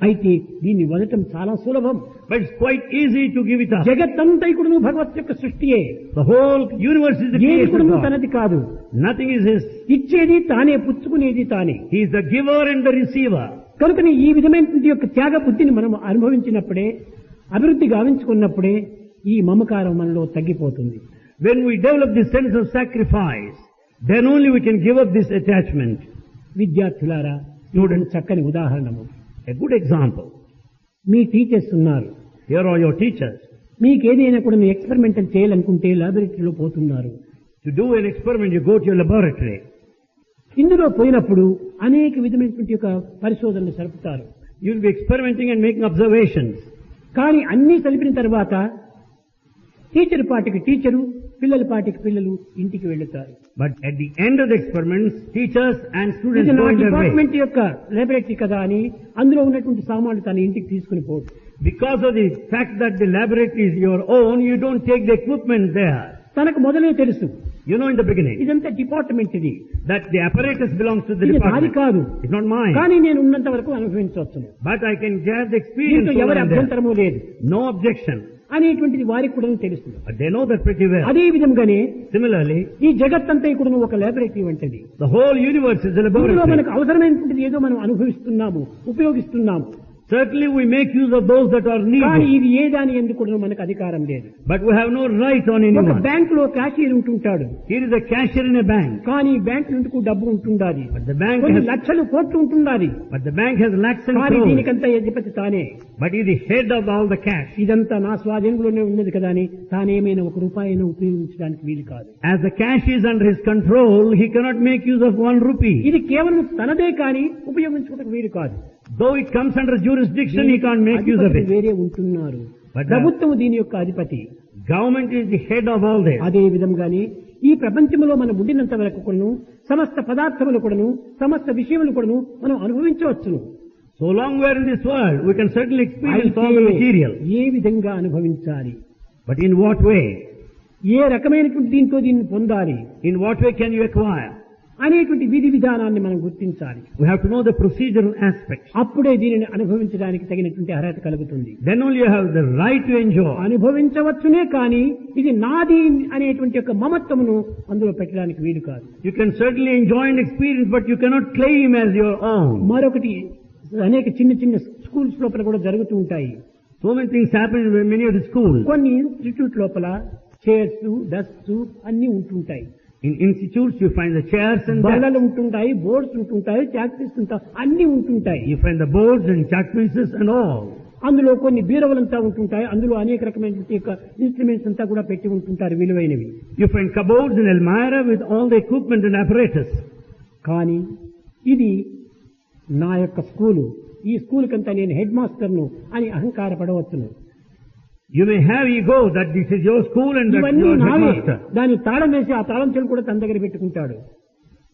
అయితే దీన్ని వదలటం చాలా సులభం. But it's quite easy to give it up. జగత్తంతైకుడును భగవత్ యొక్క సృష్టియే. The whole universe is the ఏది creation కూడా of God. తనది కాదు. Nothing is his. ఇచ్చేది తానే, పుచ్చుకునేది తానే. He is the giver and the receiver. కనుకని ఈ విధమైనటువంటి యొక్క త్యాగ బుద్ధిని మనం అనుభవించినప్పుడే, అభివృద్ధి గావించుకున్నప్పుడే ఈ మమకారం మనలో తగ్గిపోతుంది. When we develop this sense of sacrifice, then only we can give up this attachment. విద్యార్థులారా, చూడండి చక్కని ఉదాహరణము. A good example. Me teachers ఉన్నారు. Here are your teachers. మీకు ఏదైనా కూడా మీరు ఎక్స్పెరిమెంటల్ చేయాలనుకుంటే లాబొరేటరీలో పోతున్నారు. To do an experiment, you go to your laboratory. ఇందులో పోయినప్పుడు అనేక విధమైనటువంటి యొక్క పరిశోధనలు జరుపుతారు. You will be experimenting and making observations. కానీ అన్నీ కలిపిన తర్వాత టీచర్ పాటికి టీచరు, పిల్లల పాటికి పిల్లలు ఇంటికి వెళ్తారు. But at the end of the experiments, teachers and students ఇది నా go in their way. Department యొక్క లాబొరేటరీ కదా అని అందులో ఉన్నటువంటి సామాన్లు తన ఇంటికి తీసుకుని పోదు. Because of the fact that the laboratory is your own, you don't take the equipment there. తనకు మొదలే తెలుసు, You know in the beginning ఇదంతా డిపార్ట్మెంట్ ఇది, that the apparatus belongs to the ఇది నాది department. కాదు, It's not mine. కానీ నేను ఉన్నంత వరకు అనుభవించవచ్చు, But I can get the experience దీంతో over ఎవరి and there. అభ్యంతరము లేదు No objection. అనేటువంటిది వారికి కూడా తెలుసు. But they know that pretty well. అదే విధంగానే Similarly, ఈ జగత్తంతా కూడా ఒక లాబొరేటరీ వంటిది. the whole universe is a ఇందులో laboratory. మనకు అవసరమైనటువంటిది ఏదో మనం అనుభవిస్తున్నాము, ఉపయోగిస్తున్నాము. Certainly we make use of those that are కానీ needed. ఇది ఏ దాని ఎందుకు కూడా మనకు అధికారం లేదు. But we have no right on ఒక anyone. బ్యాంక్ లో క్యాషియర్ ఉంటుంటాడు, Here is a cashier in a bank. కానీ బ్యాంక్ నుండి డబ్బు ఉంటుండాలి, But the bank కొన్ని has, లక్షలు కోట్లు ఉంటుండాలి, but the bank has lakhs and కానీ crores. దీనికంతా అధిపతి తానే. But he is the head of all the cash. ఇదంతా నా స్వాధీనంలోనే ఉన్నది కదా అని తానేమైనా ఒక రూపాయిని ఉపయోగించడానికి వీలు కాదు. As the cash is under his control, he cannot make use of 1 rupee. ఇది కేవలం తనదే కానీ ఉపయోగించుకోవడానికి వీలు కాదు. Though it comes under jurisdiction, he can't make use of అధిపతి it. వేరే ఉంటున్నారు. But ప్రభుత్వం దీని యొక్క అధిపతి. government is the head of all this. అదే విధంగానే ఈ ప్రపంచంలో మనం ఉండినంత వరకు కూడాను సమస్త పదార్థములు కూడాను, సమస్త విషయములు కూడాను మనం అనుభవించవచ్చును. So long we are in this world, we can certainly experience all the అయితే material. ఏ విధంగా అనుభవించాలి, But in what way? ఏ రకమైనటువంటి దీంతో దీన్ని పొందాలి In what way can you acquire? అనేటువంటి విధి విధానాన్ని మనం గుర్తించాలి. We have to know the procedural aspects. అప్పుడే దీనిని అనుభవించడానికి తగినటువంటి అర్హత కలుగుతుంది. Then only you have the right to enjoy. అనుభవించవచ్చునే కానీ ఇది నాది అనేటువంటి యొక్క మమత్వమును అందులో పెట్టడానికి వీలు కాదు. You can certainly enjoy and experience, but you cannot claim as your own. మరొకటి, అనేక చిన్న చిన్న స్కూల్స్ లోపల కూడా జరుగుతూ ఉంటాయి. So many things happen in many of the schools. కొన్ని ఇన్స్టిట్యూట్ లోపల చైర్స్, డస్క్స్ అన్ని ఉంటుంటాయి. In institutes you find the chairs and desks. బల్లలు ఉంటుంటాయి, బోర్డ్స్ ఉంటుంటాయి, చాక్పీస్ ఉంటాయి, అన్ని ఉంటుంటాయి. You find the boards and chalk pieces and all. అందులో కొన్ని బీరవలంతా ఉంటుంటాయి, అందులో అనేక రకమైన ఇన్స్ట్రుమెంట్స్ అంతా కూడా పెట్టి ఉంటుంటారు విలువైనవి. You find cupboards in Elmira with all the equipment and apparatus. కానీ ఇది నా యొక్క స్కూలు, ఈ స్కూల్ కంతా నేను హెడ్ మాస్టర్ను అని అహంకారపడవచ్చును. You may have ego that this is your school and that ఇవన్నీ you are నావే. headmaster. దాన్ని తాళం వేసి ఆ తాళం చెలు కూడా తన దగ్గర పెట్టుకుంటాడు.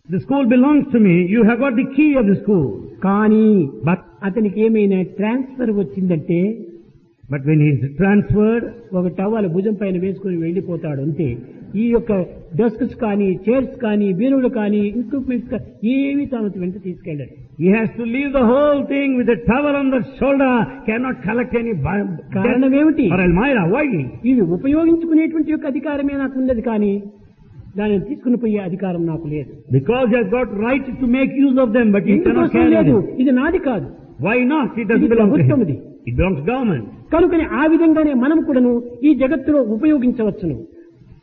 The school belongs to me. You have got the key of the school. కానీ But అతనికి ఏమైనా ట్రాన్స్ఫర్ వచ్చిందంటే when he is transferred, ఒక టవల్ భుజం పైన వేసుకుని వెళ్లిపోతాడు అంతే. ఈ యొక్క డెస్క్స్ కానీ, చైర్స్ కానీ, బీరువులు కానీ, ఇన్స్ట్రుమెంట్స్ ఏవి తాను వెంట తీసుకెళ్ళాడు. he has to leave the whole thing with a towel on the shoulder, cannot collect any కారణం ఏమిటి? or Elmira. Why? ఇవి ఉపయోగించుకునేటువంటి యొక్క అధికారమే నాకు ఉన్నది, కానీ దానిని తీసుకుని పోయే అధికారం నాకు లేదు. Because he has got right to make use of them, but he cannot ఎందుకోసం carry లేదు, them. ఇది నాది కాదు. Why not? It doesn't ఇది belong to him. ప్రభుత్వముది. It belongs to government. కనుకని ఆ విధంగానే మనం కూడాను ఈ జగత్తులో ఉపయోగించవచ్చును.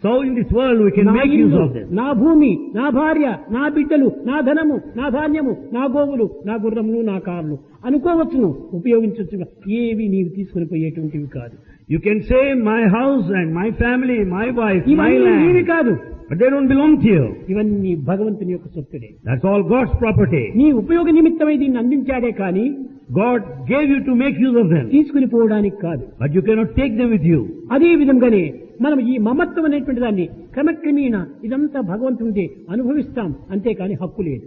So in this world we can నా make use ఇల్లు, of them. నా భూమి, నా భార్య, నా బిడ్డలు, నా ధనము, నా ధాన్యము, నా గోవులు, నా గుర్రములు, నా కార్లు అనుకోవచ్చును, ఉపయోగించవచ్చుగా. ఏవి నీవు తీసుకుని పోయేటువంటివి కాదు. You can say my house and my family, my wife, my ఇవన్నీ నీవి land, కాదు, but they don't belong to you. ఇవన్నీ భగవంతుని యొక్క సొత్తుడే. That's all God's property. నీ ఉపయోగ నిమిత్తమై దీన్ని అందించాడే కానీ God gave you to make use of them, తీసుకుని పోవడానికి కాదు. but you cannot take them with you. అదే విధంగానే మనం ఈ మమత్వం అనేటువంటి దాన్ని క్రమక్రమేణ ఇదంతా భగవంతునిదే అనుభవిస్తాం, అంతేకాని హక్కు లేదు.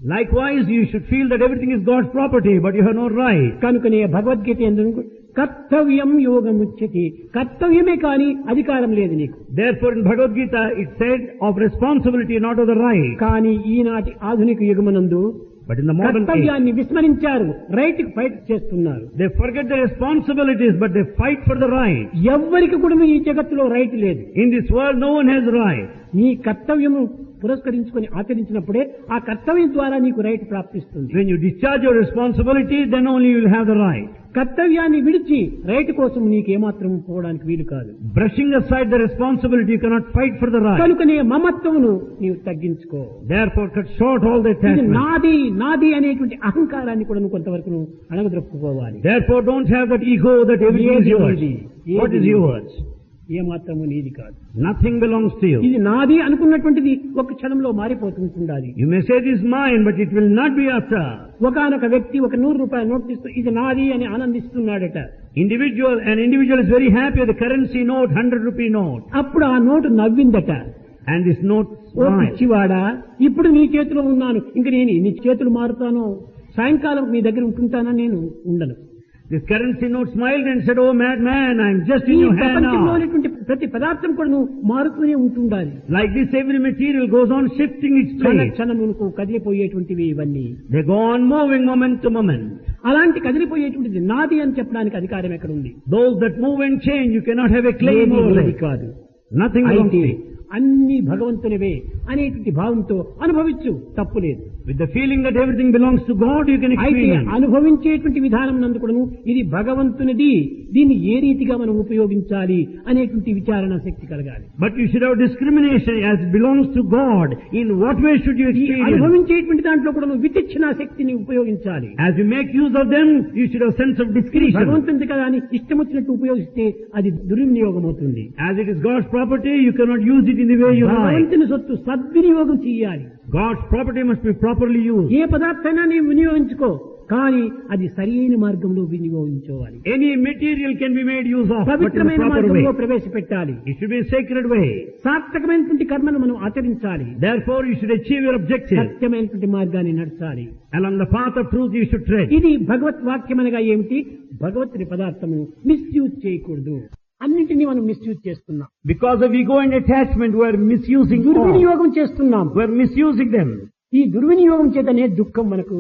Likewise, you should feel that everything is God's property, but you have no right. కనుకనే భగవద్గీత ఎందుకు కర్తవ్యం యోగముచ్యతే, కర్తవ్యమే కానీ అధికారం లేదు నీకు. Therefore, in Bhagavad Gita, it said of responsibility, not of the right. కానీ ఈనాటి ఆధునిక యుగమునందు But in the modern age, కర్తవ్యాన్ని విస్మరించారు, రైట్ కి ఫైట్ చేస్తున్నారు. they forget the responsibilities, but they fight for the right. ఎవ్వరికి కూడా ఈ జగత్తులో రైట్ లేదు. In this world, no one has right. నీ కర్తవ్యము పురస్కరించుకొని ఆచరించినప్పుడే ఆ కర్తవ్యం ద్వారా నీకు రైట్ ప్రాప్తిస్తుంది. When you discharge your responsibility, then only you will have the right. కర్తవ్యాన్ని విడిచి రైట్ కోసం నీకేమాత్రం పోవడానికి వీలు కాదు. Brushing aside the responsibility, you cannot fight for the right. కనుకనే మమత్వమును నీవు తగ్గించుకో. Therefore, cut short all the ఇది attachment. నాది నాది అనేటువంటి అహంకారాన్ని కూడా నువ్వు కొంతవరకు నువ్వు అణగదొక్కుకోవాలి. Therefore, don't have that ego that everything is yours. What is yours? ఏమాత్రము నీది కాదు. Nothing belongs to you. ఇది నాది అనుకున్నటువంటిది ఒక క్షణంలో మారిపోతుండాలి. You may say this is mine, but it will not be after. ఒకనొక వ్యక్తి ఒక 100 రూపాయల నోట్ తీస్తూ ఇది నాది అని ఆనందిస్తున్నాడట. An individual is very happy with the currency note, 100 rupee note. అప్పుడు ఆ నోటు నవ్విందట. And this note ఓ smiles. పిచ్చివాడా, ఇప్పుడు నీ చేతిలో ఉన్నాను, ఇంక నేను నీ చేతులు మారుతాను, సాయంకాలం నీ దగ్గర ఉంటుంటానా, నేను ఉండను. This currency note smiled and said, "Oh madman, I am just ఈ in your hand ప్రపంచంలో now." ఉన్నటువంటి ప్రతి పదార్థం కూడా నువ్వు మారుతూనే ఉంటుండాలి. Like this, every material goes on shifting its క్షణ place. క్షణమునకు కదిలిపోయేటువంటివి ఇవన్నీ. They go on moving moment to moment. అలాంటి కదిలిపోయేటువంటిది నాది అని చెప్పడానికి అధికారం ఎక్కడ ఉంది? Those that move and change, you cannot have a claim ఏది over నీది them. కాదు. Nothing belongs అయితే to you. అన్ని భగవంతునివే అనేటువంటి భావంతో అనుభవించు, తప్పులేదు. With the feeling that everything belongs to God, you can అయితే experience. అనుభవించేటువంటి విధానం నందు కూడాను ఇది భగవంతునిది, దీన్ని ఏ రీతిగా మనం ఉపయోగించాలి అనేటువంటి విచారణ శక్తి కలగాలి. But you should have discrimination as it belongs to God. In what way should you ఈ experience? అనుభవించేటువంటి దాంట్లో కూడా విచక్షణ శక్తిని ఉపయోగించాలి. As you make use of them, you should have sense of discretion. భగవంతునిది కదా అని ఇష్టం వచ్చినట్టు ఉపయోగిస్తే అది దుర్వినియోగం అవుతుంది. As it is God's property, you cannot use it in the way you like. భగవంతుని సొత్తు సద్వినియోగం చేయాలి. God's property must be properly used. ఏ పదార్థాన్ని నీవు వినియోగించుకో, కానీ అది సరైన మార్గంలో వినియోగించుకోవాలి. Any material can be made use of, but in the పవిత్రమైన proper మార్గంలో way. ప్రవేశపెట్టాలి. It should be a sacred way. సార్థకమైనటువంటి కర్మను మనం ఆచరించాలి. Therefore, you should achieve your objective. సత్యమైనటువంటి మార్గాన్ని నడచాలి. Along the path of truth, you should tread. ఇది భగవత్ వాక్యం అనగా ఏమిటి? భగవత్తుని పదార్థమును మిస్యూజ్ చేయకూడదు. అన్నింటినీ మనం మిస్యూజ్ చేస్తున్నాం. Because of ego and attachment, we are misusing all. దుర్వినియోగం చేస్తున్నాం. We are misusing them. ఈ దుర్వినియోగం చేతనే దుఃఖం మనకు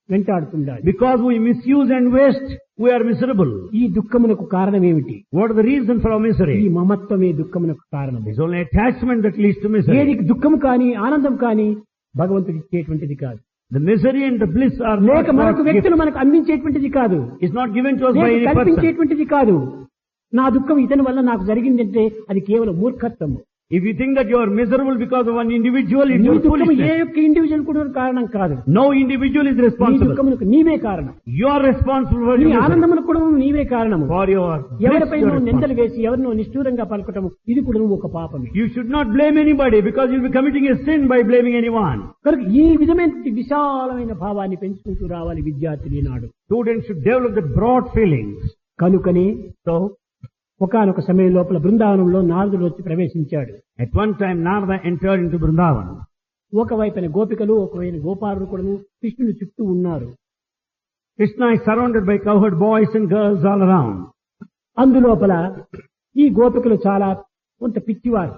వెంటాడుతుండాలి. Because we misuse and waste, we are miserable. ఈ దుఃఖమునకు కారణం ఏమిటి? What is the reason for our ఈ misery? మమత్వమే దుఃఖమునకు కారణం. It's only attachment that leads to misery. ఏది దుఃఖం కానీ ఆనందం కానీ భగవంతుడు ఇచ్చేటువంటిది కాదు. The misery and the bliss are లేక not మనకు God's వ్యక్తులు gift. మనకు అందించేటువంటిది కాదు. It's not given to us by లేక any person. కల్పించేటువంటిది కాదు. నా దుఃఖం ఇతని వల్ల నాకు జరిగిందంటే అది కేవలం మూర్ఖత్వము. If you think that you are miserable because of one individual, it's నీ your దుఃఖం ఏ foolishness. యొక్క ఇండివిజువల్ కూడా కారణం కాదు. No individual is నీ responsible. దుఃఖమునకు నీవే కారణం. You are responsible for నీ your misery. ఆనందములకు కూడా నీవే కారణము. For your bliss, ఎవరిపై you are నువ్వు నిందలు responsible. వేసి ఎవరినో నిష్ఠూరంగా పలకటం ఇది కూడా ఒక పాపమే. You should not blame anybody because you'll be committing a sin by blaming anyone. కనుక ఈ విధమైన విశాలమైన భావాన్ని పెంచుకుంటూ రావాలి విద్యార్థులు ఈనాడు. Students should develop the broad feelings. కనుకని So, ఒకానొక సమయం లోపల బృందావనంలో నారదుడు వచ్చి ప్రవేశించాడు. at one time Narada entered into Vrindavan. ఒకవైపున గోపికలు ఒకవైపు గోపాలుడు కూడా కృష్ణుని చుట్టూ ఉన్నారు. Krishna is surrounded by cowherd boys and girls all around. అందులోపల ఈ గోపికలు చాలా కొంత పిచ్చివారు.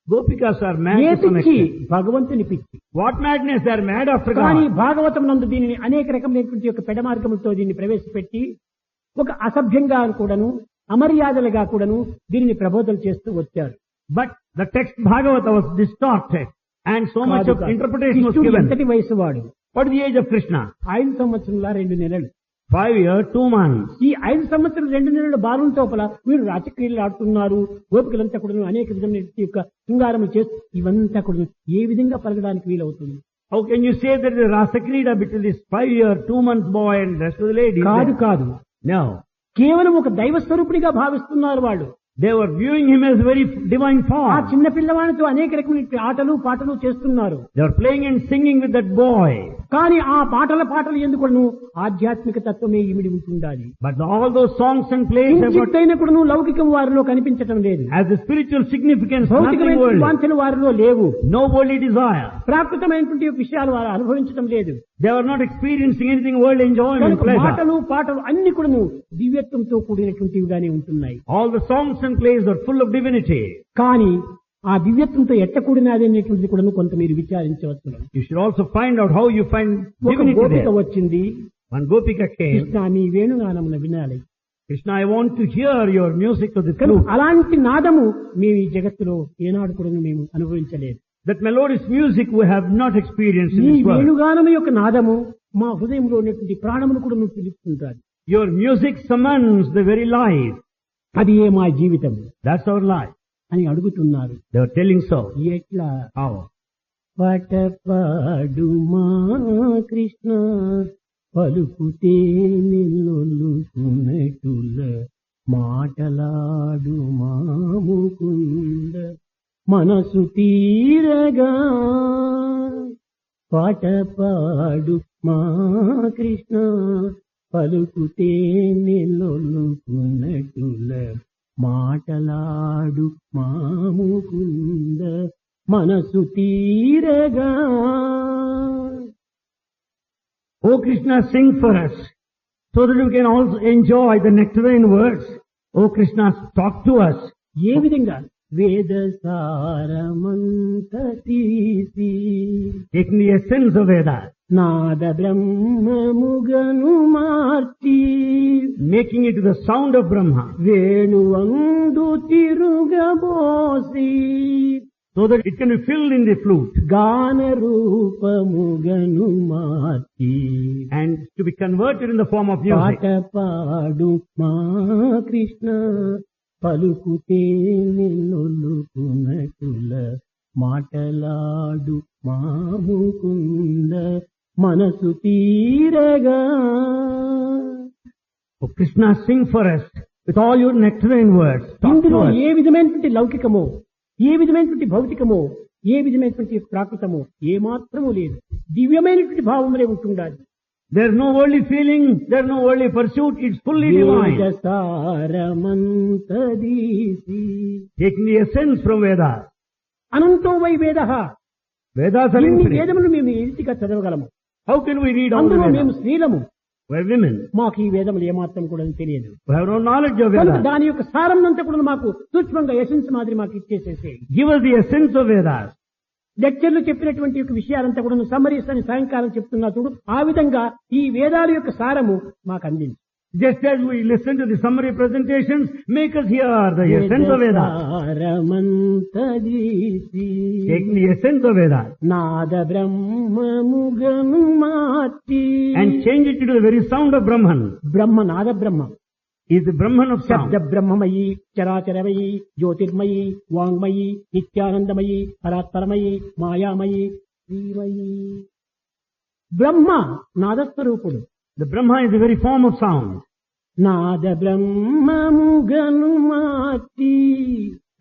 Gopikas are mad A to some పిచ్చి? extent. భగవంతుని పిచ్చి. What madness, they are mad after కానీ God. భాగవతం నందు దీనిని అనేక రకమైనటువంటి యొక్క పెడమార్గములతో దీన్ని ప్రవేశపెట్టి ఒక అసభ్యంగా కూడాను అమర్యాదలుగా కూడాను దీనిని ప్రబోధలు చేస్తూ వచ్చారు. But the text Bhagavata was distorted and so much కాదు of కాదు. interpretation was కృష్ణుడు given. ఎంతటి వయసు వాడు? What is the age of Krishna? 5 సంవత్సరాల 2 నెలలు. 5 years, 2 months. ఈ 5 సంవత్సరాలు 2 నెలల బాలుల తోపల వీరు రాజక్రీడలు ఆడుతున్నారు, గోపికలంతా కూడా అనేక విధమైన యొక్క శృంగారములు చేస్తూ ఇవంతా కూడా ఏ విధంగా పలకడానికి వీలవుతుంది? How can you say that the Rasa Krida between this 5 year, 2 month boy and the rest of the ladies? కాదు కాదు, No. కేవలం ఒక దైవ స్వరూపుడిగా భావిస్తున్నారు వాళ్ళు. They were viewing him as very divine ఆ form. చిన్న పిల్లవాడితో అనేక రకమైన ఆటలు పాటలు చేస్తున్నారు. They were playing and singing with that boy. కానీ ఆ పాటలు ఎందుకు ఆధ్యాత్మిక తత్వమే ఇమిడి ఉంటుండాలి. But all those songs and plays have got, కించిత్తైనా కూడా లౌకికం వారిలో కనిపించటం లేదు. as the spiritual significance, nothing భౌతికమైన worldly. వాంఛలు వారిలో లేవు. No worldly desire. ప్రాకృతమైనటువంటి విషయాలు వారు అనుభవించడం లేదు. They are not experiencing anything worldly enjoyment, కనుక pleasure. పాటలు పాటలు అన్ని కూడా దివ్యత్వంతో కూడినటువంటివిగానే ఉంటున్నాయి. All the songs and plays are full of divinity. కానీ ఆ దివ్యత్వంతో ఎట్టకూడినది అనేటువంటిది కూడా కొంత మీరు విచారించవచ్చు. You should also find out how you find ఒక divinity గోపిక there. వచ్చింది. One Gopika came. కృష్ణ నీ వేణుగానమున వినాలి. Krishna, I want to hear your music of the కనుక flute. అలాంటి నాదము మేము ఈ జగత్తులో ఏనాడు కూడా మేము అనుభవించలేదు. That melodious music we have not experienced in ఈ this world. వేణుగానము యొక్క నాదము మా హృదయంలో ఉన్నటువంటి ప్రాణమును కూడా నువ్వు పిలుస్తుంటారు. Your music summons the very life. అది ఏ మా జీవితం That's our life. అని అడుగుతున్నారు. They were telling so. ఎట్లా How? పాట పాడుమా కృష్ణ పలుకుతే నిల్లుకున్నట్టుల మాటలాడు మాముకుంద మనసు తీరగా పాట పాడు మా కృష్ణ పలుకుతే నిల్లుకున్నట్టుల మాటలాడు మాముకుంద మనసు తీరగా. O Krishna, sing for us, so that we can also enjoy the nectarine words. O Krishna, talk to us. ఏ విధంగా వేద సారమంత తీసి Taking the essence of Vedas, Nada బ్రహ్మముగను March making it to the sound of Brahma, వేణువందు తిరుగబోసి so that it can be filled in the flute గాన రూపముగను మార్చి and to be converted in the form of పాట music. పాడు మా కృష్ణ పలుకుతే నిల్లుకున్నట్టుల మాటలాడు మాముకుంద మనసు తీరగా. O Krishna, sing for us with all your nectarine words. Talk to ఇందులో us. ఏ విధమైనటువంటి లౌకికమో, ఏ విధమైనటువంటి భౌతికమో, ఏ విధమైనటువంటి ప్రాకృతమో ఏ మాత్రము లేదు. దివ్యమైనటువంటి భావములే ఉంటుండాలి. There's no worldly feeling, there's no worldly pursuit, it's fully divine. సారమంత దీసి Taking the essence from Vedas. అనంతో వై వేద. Vedas are ఇన్ని infinite. వేదములు మేము ఈజీగా చదవగలము. How can we read all the అందులో మేము Vedas? స్త్రీలము, We're women. మాకు ఈ వేదములు ఏమాత్రం కూడా తెలియదు. We have no knowledge of కనుక Vedas. దాని యొక్క సారం అంతా కూడా మాకు సూక్ష్మంగా ఎసెన్స్ మాదిరి మాకు ఇచ్చేసేసి Give us the essence of Vedas. లెక్చర్లు చెప్పినటువంటి యొక్క విషయాలంతా కూడా సమ్మరీస్ అని సాయంకాలం చెప్తున్నా చూడు, ఆ విధంగా ఈ వేదాల యొక్క సారము మాకు అందింది. Just as we listen to the summary presentations, make us hear the essence of Vedas. సారమంత దీసి Taking the essence of Vedas Nada బ్రహ్మముగను March and change it into the very sound of Brahman. Brahma Nada Brahma Is the Brahman of శబ్ద sound. బ్రహ్మమయి చరాచరమయి Jyotirmayi వాంగ్మయి నిత్యానందమయి పరాత్పరమయి మాయామయి Srimayi. Brahma నాదస్వరూపుడు. The Brahma is the very form of sound. Nada బ్రహ్మముగను March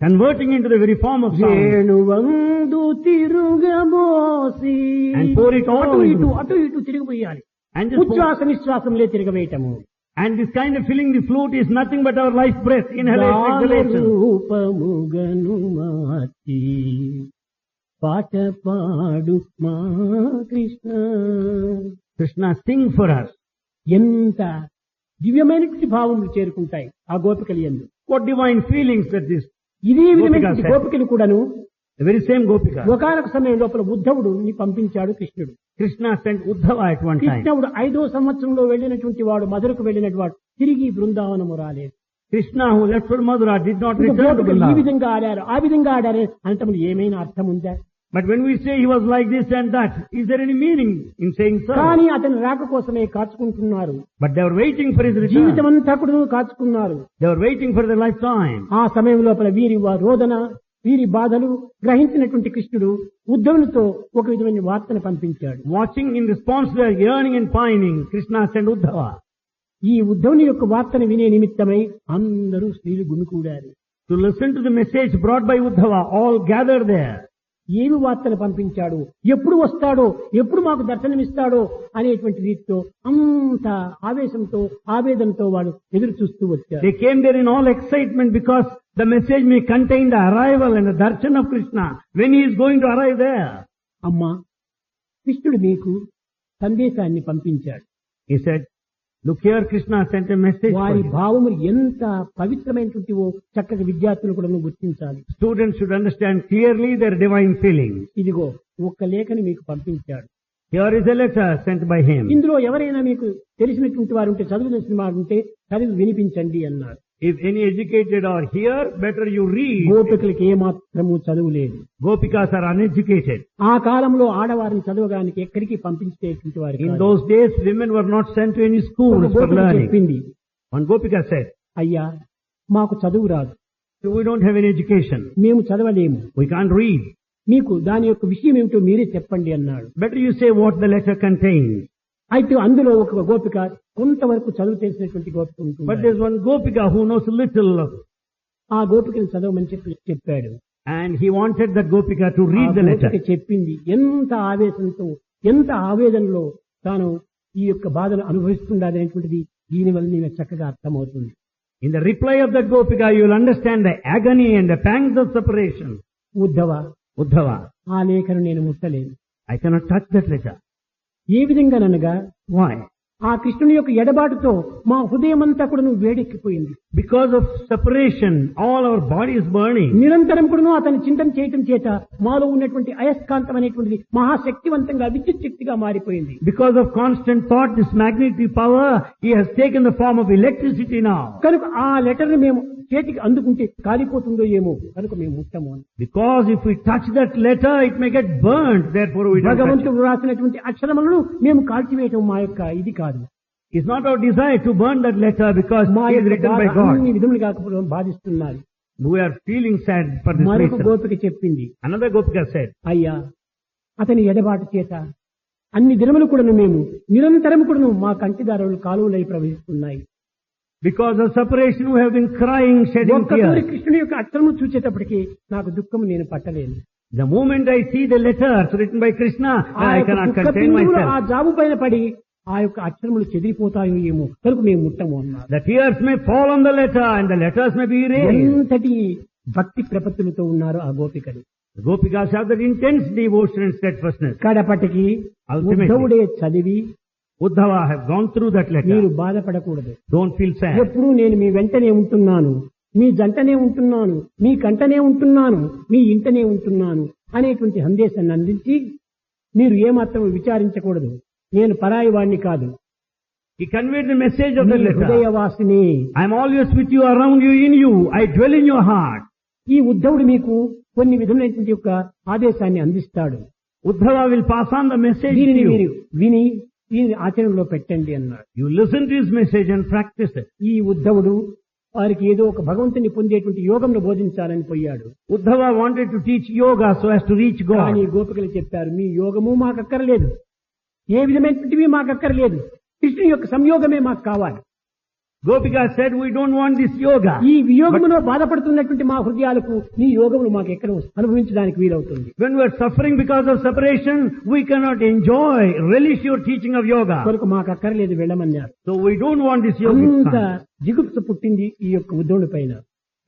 Converting into the very form of sound వేణువందు తిరుగబోసి and pour it all అటు into ఇటు తిరిగిపోయాలి. and just pour. ఉచ్ఛ్వాస నిశ్వాసంలే తిరగవేయటము. And this kind of filling the flute is nothing but our life breath, inhalation, exhalation. రూపముగను మార్చి పాట పాడు మా Krishna. Krishna, sing for us. ఎంత దివ్యమైనటువంటి భావములు చేరుకుంటాయి ఆ గోపికలు యందు. What divine feelings that this, ఇదే Gopika విధమైనటువంటి said. గోపికలు కూడాను the very same Gopika. ఒకనొక సమయం లోపల ఉద్ధవుడు పంపించాడు కృష్ణుడు. Krishna sent Uddhava at one time. కృష్ణుడు 5వ సంవత్సరంలో వెళ్ళినటువంటి వాడు, మధురకు వెళ్ళినటువంటి వాడు తిరిగి బృందావనము రాలేదు. Krishna, who left for Mathura, did not ఇంకా return to గోపికలు ఈ Vrindavan. విధంగా ఆడారు, ఆ విధంగా ఆడారు అనటం ఏమైనా అర్థం ఉందా? But when we say he was like this and that, is there any meaning in saying so? కానీ అతని రాక కోసమే కాచుకుంటున్నారు. But they were waiting for his జీవితం return. అంతా కూడా కాచుకున్నారు. They were waiting for their lifetime. ఆ సమయం లోపల వీరి రోదన, వీరి బాధలు గ్రహించినటువంటి కృష్ణుడు ఉద్ధవునితో ఒక విధమైన వార్తను పంపించాడు. Watching in response to their yearning and pining, Krishna sent Uddhava. ఈ ఉద్ధవుని యొక్క వార్తను వినే నిమిత్తమై అందరూ స్త్రీలు గుమికూడారు. To listen to the message brought by Uddhava, all gathered there. ఏమి వార్తను పంపించాడో, ఎప్పుడు వస్తాడో, ఎప్పుడు మాకు దర్శనమిస్తాడో అనేటువంటి రీతితో అంత ఆవేశంతో ఆవేదనతో వాడు ఎదురు చూస్తూ వచ్చారు. They came there in all excitement because the message may contain the arrival and the darshan of Krishna when he is going to arrive there. అమ్మా, కృష్ణుడు మీకు సందేశాన్ని పంపించాడు. He said, look here, Krishna sent a message for వారి you. భావములు ఎంత పవిత్రమైనటువంటివో చక్కగా విద్యార్థులు కూడా గుర్తించాలి. Students should understand clearly their divine feelings. ఇదిగో ఒక్క లేఖని మీకు పంపించాడు. Here is a letter sent by him. ఇందులో ఎవరైనా మీకు తెలిసినటువంటి వారు ఉంటే, చదువులేసిన వారు ఉంటే చదివి వినిపించండి అన్నారు. If any educated are here, better you read. గోపికలకి ఏమాత్రము చదువు లేదు. Gopikas are uneducated. ఆ కాలంలో ఆడవారిని చదవడానికి ఎక్కడికి పంపించేటువంటి వారు In కాదు. those days, women were not sent to any schools ఒక for గోపిక learning. చెప్పింది, One Gopika said, అయ్యా మాకు చదువు రాదు, we don't have any education. మేము చదవలేము, We can't read. మీకు దాని యొక్క విషయం ఏమిటో మీరే చెప్పండి అన్నాడు. Better you say what the letter contains. అయితే అందులో ఒక గోపిక కొంతవరకు చదువు తెలిసినటువంటి గోపిక ఉంటుంది. But there's one Gopika who knows little of, ఆ గోపికను చదవమని చెప్పాడు. and he wanted that Gopika to read the ఆ letter. గోపిక చెప్పింది, ఎంత ఆవేశంతో ఎంత ఆవేదనలో తాను ఈ యొక్క బాధను అనుభవిస్తుండనేటువంటిది దీని వల్ల నీకు చక్కగా అర్థమవుతుంది. In the reply of that Gopika, you will understand the agony and the pangs of separation. Uddhava, Uddhava, ఆ లేఖను నేను ముట్టలేను. I cannot touch that letter. A విధంగానగా Why? ఆ కృష్ణుని యొక్క ఎడబాటుతో మా హృదయం అంతా కూడా వేడెక్కిపోయింది. Because of separation, all our body is burning. నిరంతరం కూడా అతను చింతన చేయటం చేత మాలో ఉన్నటువంటి అయస్కాంతం అనేటువంటిది మహాశక్తివంతంగా విద్యుత్ శక్తిగా మారిపోయింది. Because of constant thought, this magnetic power, he has taken the form of electricity now. కనుక ఆ లెటర్ ని మేము చేతికి అందుకుంటే కాలిపోతుందో ఏమో కనుక మేము ముట్టము అని. Because if we touch that letter, it may get burnt. Therefore, we don't touch it. భగవంతుడు రాసినటువంటి అక్షరములను మేము కాల్చివేయటం మా యొక్క ఇది కాదు. It's not our desire to burn that letter because మా it is యొక్క written బాధ by God. అన్ని విధములు కాకపోవడం బాధిస్తున్నారు. We are feeling sad for this మరొక reason. గోపిక చెప్పింది, Another Gopika said, అయ్యా అతని ఎడబాటు చేత అన్ని దినములు కూడాను మేము నిరంతరం కూడాను మా కంటిదారులు కాలువలై ప్రవహిస్తున్నాయి. because of separation, we have been crying, shedding ఒక్కసారి tears. కృష్ణుని యొక్క అక్షరము చూసేటప్పటికి నాకు దుఃఖం నేను పట్టలేను. The moment I see the letters written by Krishna, ఆ I యొక్క cannot దుఃఖ contain బిందువులు ఆ myself. జాబు పైన పడి ఆ యొక్క అక్షరములు చెదిరిపోతాయో ఏమో కనుక మేము ముట్టము అన్నారు. The tears may fall on the letter and the letters may be erased. ఎంతటి భక్తి ప్రపత్తులతో ఉన్నారు ఆ గోపికలు. The Gopikas have that intense devotion and steadfastness. కడపటికి Ultimately, ఉద్ధవుడే చదివి Uddhava have gone through that మీరు letter. బాధపడకూడదు, Don't feel sad. ఎప్పుడూ నేను మీ వెంటనే ఉంటున్నాను, మీ జంటనే ఉంటున్నాను, మీ కంటనే ఉంటున్నాను, మీ ఇంటనే ఉంటున్నాను అనేటువంటి సందేశాన్ని అందించి మీరు ఏమాత్రం విచారించకూడదు, నేను పరాయి వాణ్ణి కాదు, He conveyed the message of me the letter. హృదయవాసిని. I am always with you, around you, in you. I dwell in your heart. ఈ ఉద్ధవుడు మీకు కొన్ని విధమైనటువంటి యొక్క ఆదేశాన్ని అందిస్తాడు, Uddhava will pass on the message to దీనిని you. మీరు విని దీని ఆచరణలో పెట్టండి అన్నాడు. You listen to his message and practice it. ఈ ఉద్ధవుడు వారికి ఏదో ఒక భగవంతుని పొందేటువంటి యోగంను బోధించాలని పోయాడు. Uddhava wanted to teach yoga so as to reach కానీ God. గోపికలు చెప్పారు, మీ యోగము మాకక్కర్లేదు, ఏ విధమైనటువంటివి మాకక్కర్లేదు, కృష్ణుని యొక్క సంయోగమే మాకు కావాలి. Gopika said, we don't want this yoga. ఈ వియోగములో బాధపడుతున్నటువంటి మా హృదయాలకు నీ యోగమును మాకు ఎక్కడ అనుభవించడానికి వీలవుతుంది. When we are suffering because of separation, we cannot enjoy, relish your teaching of yoga. కొరకు మాకు అక్కర్లేదు వెళ్ళమన్నారు. So we don't want this అంత yoga. జిగుప్స పుట్టింది ఈ యొక్క ఉద్ధవుడి పైన.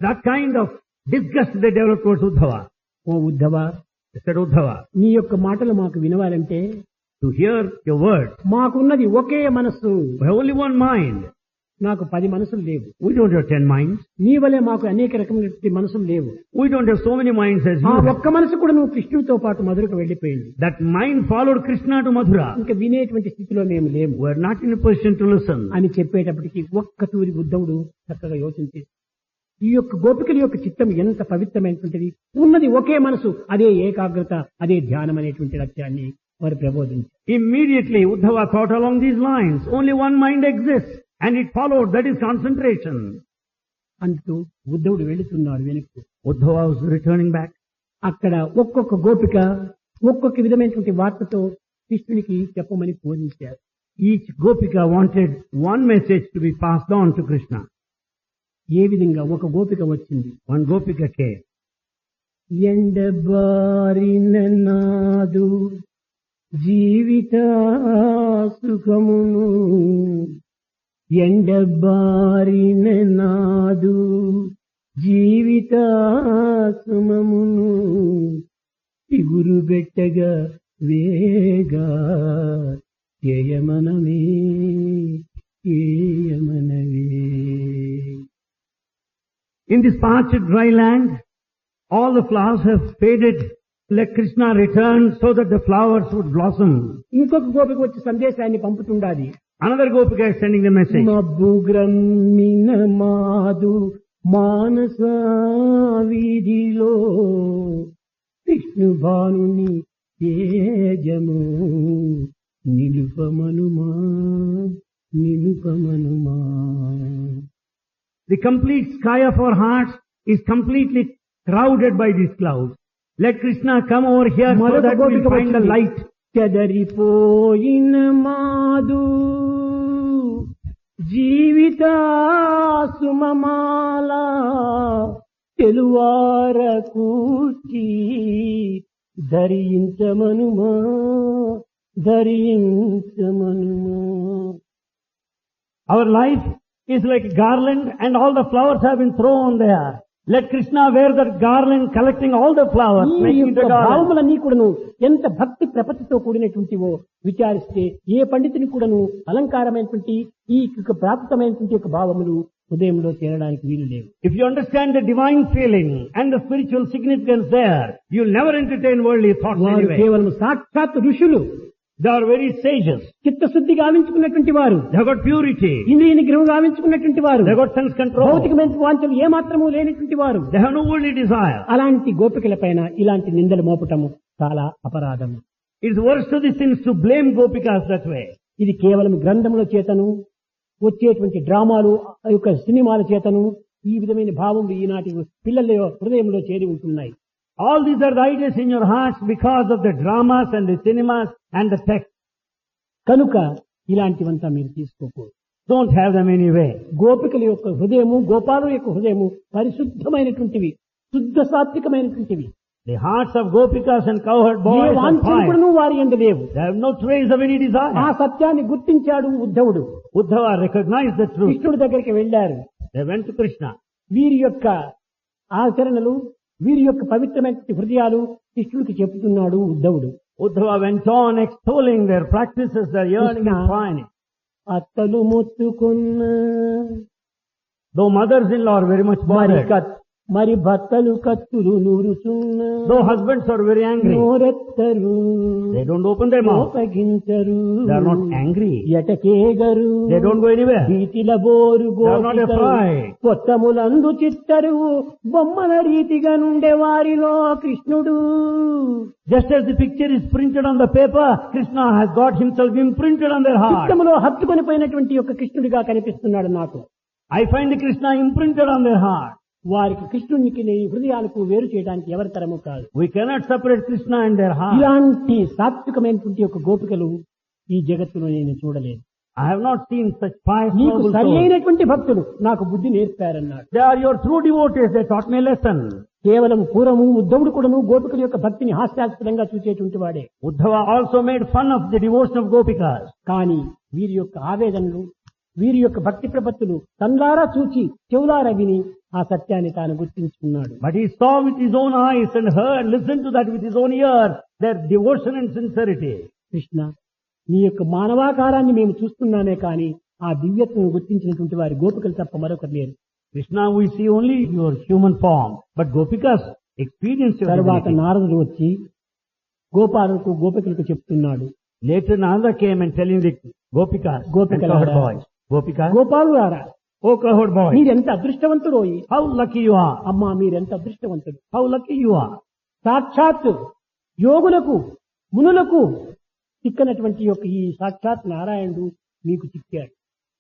That kind of disgust they developed towards Uddhava. Oh Uddhava, They said, Uddhava, నీ యొక్క మాటలు మాకు వినవాలంటే to hear your words, మాకున్నది ఒకే మనస్సు, we have only one mind. నాకు 10 మనసులు లేవు. We don't have 10 minds. నీ వలే మాకు అనేక రకమైన మనసులు లేవు. We don't have so many minds as ఆ you have. ఒక్క మనసు కూడా నువ్వు కృష్ణుడితో పాటు మధురకు వెళ్లిపోయింది. That mind followed Krishna to Mathura. ఇంకా వినేటువంటి స్థితిలో మేము లేము We are not in a position to listen. అని చెప్పేటప్పటికి ఒక్క తూరి ఉద్ధవుడు చక్కగా యోచించి, ఈ యొక్క గోపికల యొక్క చిత్తం ఎంత పవిత్రమైనటువంటిది, ఉన్నది ఒకే మనసు, అదే ఏకాగ్రత, అదే ధ్యానం అనేటువంటి లక్ష్యాన్ని వారు ప్రబోధించారు. Immediately Uddhava thought along these lines. Only one mind exists and it followed. That is concentration. అంటూ ఉద్ధవుడు వెళుతున్నాడు వెనక్కు. Uddhava was returning back. అక్కడ ఒక్కొక్క గోపిక ఒక్కొక్క విధమైనటువంటి వార్తతో కృష్ణునికి చెప్పమని బోధించారు. Each Gopika wanted one message to be passed on to Krishna. ఏ విధంగా ఒక గోపిక వచ్చింది, One Gopika came. ఎండబారిన నాదు జీవిత సుఖమును ఎండబారిన నాదు జీవిత సుమమును పిగురు బెట్టగా వేగా ఏయమనమే ఏయమనవే. In this parched dry land, all the flowers have faded. Let Krishna return so that the flowers would blossom. ఇంకొక గోపిక వచ్చి సందేశాన్ని పంపుతుండాలి. Another Gopika is sending the message. మబ్బు గ్రమ్మిన మాదు మానస వీధిలో విష్ణు భానుని తేజము నిలుపమనుమా నిలుపమనుమా. The complete sky of our hearts is completely crowded by these clouds. Let Krishna come over here so that we find the light. చెదరిపోయిన మాదు జీవిత సుమమాల తెలువార కూర్చి ధరించమనుమా ధరించమనుమా. Our life is like a garland and all the flowers have been thrown there. Let Krishna wear that garland collecting all the flowers, making it a garland. భావములన్నీ కూడాను ఎంత భక్తి ప్రపత్తితో కూడినటువంటివో విచారిస్తే ఏ పండితుని కూడాను అలంకారమైనటువంటి ఈ ప్రాప్తమైనటువంటి యొక్క భావములు హృదయంలో చేరడానికి వీలు లేవు. If you understand the divine feeling and the spiritual significance there, you'll never entertain worldly thoughts anyway. కేవలం సాక్షాత్ ఋషులు, They are very sages. చిత్తశుద్ధి గావించుకున్నటువంటి వారు, They have got purity. ఇంద్రియ నిగ్రహం గావించుకున్నటువంటి వారు, They have got sense control. భౌతికమైన వాంఛలు ఏమాత్రము లేనటువంటి వారు, They have no worldly desire. అలాంటి గోపికల పైన ఇలాంటి నిందలు మోపటము చాలా అపరాధం. It's worse to the sins to blame Gopikas that way. ఇది కేవలం గ్రంథముల చేతను వచ్చేటువంటి డ్రామాలు యొక్క సినిమాల చేతను ఈ విధమైన భావములు ఈనాటి పిల్లల హృదయంలో చేరి ఉంటున్నాయి. All these are the ideas in your hearts because of the dramas and the cinemas and the text. కనుక ఇలాంటివంతా మీరు తీసుకోకూడదు. Don't have them anyway. గోపికల యొక్క హృదయము, గోపాల యొక్క హృదయము పరిశుద్ధమైనటువంటివి, శుద్ధ సాత్వికమైనటువంటివి. The hearts of Gopikas and cowherd boys are fine. వారి యందు లేవు. They have no trace of any ఆ desire. సత్యాన్ని గుర్తించాడు ఉద్ధవుడు. Uddhava recognized the truth. కృష్ణుడి దగ్గరికి వెళ్ళారు. They went to Krishna. వీరి యొక్క ఆచరణలు, వీరి యొక్క పవిత్రమైన హృదయాలు కృష్ణుడికి చెప్తున్నాడు ఉద్ధవుడు. Uddhava went on extolling their practices, their yearning and pining. అత్తలు మొత్తుకున్న Though mothers-in-law are very much bothered, మరి భర్తలు కత్తులు నూరుచున్న though husbands are very angry, నోరెత్తరు, they don't open their mouth. కోపగించరు, They are not angry. ఎటకేగరు, They don't go anywhere. భీతిల బోరు They are not afraid. కొత్తములందు చిత్తరు బొమ్మల రీతిగా నుండే వారిలో కృష్ణుడు. Just as the picture is printed on the paper, Krishna has got himself imprinted on their heart. చిత్తములో హత్తుకొని పోయినటువంటి యొక్క కృష్ణుడిగా కనిపిస్తున్నాడు నాకు. I find the Krishna imprinted on their heart. వారికి కృష్ణునికి హృదయాలకు వేరు చేయడానికి ఎవరి తరము కాదు. We cannot separate Krishna and their heart. ఇలాంటి సాత్వికమైనటువంటి యొక్క గోపికలు ఈ జగత్తులో నేను చూడలేదు. I have not seen such pious నీకు noble సరి souls. అయినటువంటి భక్తులు నాకు బుద్ధి నేర్పారన్నాడు. They are your true devotees. They taught me a lesson. కేవలం పూర్వము ఉద్ధవుడు కూడాను గోపికల యొక్క భక్తిని హాస్యాస్పదంగా చూసేటువంటి వాడే. Uddhava also made fun of the devotion of Gopikas. కానీ వీరి యొక్క ఆవేదనలు, వీరి యొక్క భక్తి ప్రపత్తులు కన్లారా చూచి చెవులారా విని ఆ సత్యాన్ని తాను గుర్తించుకున్నాడు. But he saw with his own eyes and heard, listened to that with his own ear, their devotion and sincerity. Krishna, నీ యొక్క మానవాకారాన్ని మేము చూస్తున్నానే కానీ ఆ దివ్యత్వం గుర్తించినటువంటి వారి గోపికలు తప్ప మరొకరు లేరు. Krishna, we see only your human form, but Gopikas experience your తర్వాత divinity. నారదుడు వచ్చి గోపాలకు గోపికలకు చెప్తున్నాడు. Later Nanda came and telling the Gopikas and Gopikala. cowherd boys, Gopikas, గోపాలులారా, oh cowherd boys, మీరెంత అదృష్టవంతుడోయి. how lucky you are. అమ్మా మీరెంత అదృష్టవంతుడు. How lucky you are. సాక్షాత్ యోగులకు మునులకు చిక్కనటువంటి యొక్క ఈ సాక్షాత్ నారాయణుడు మీకు చిక్కాడు.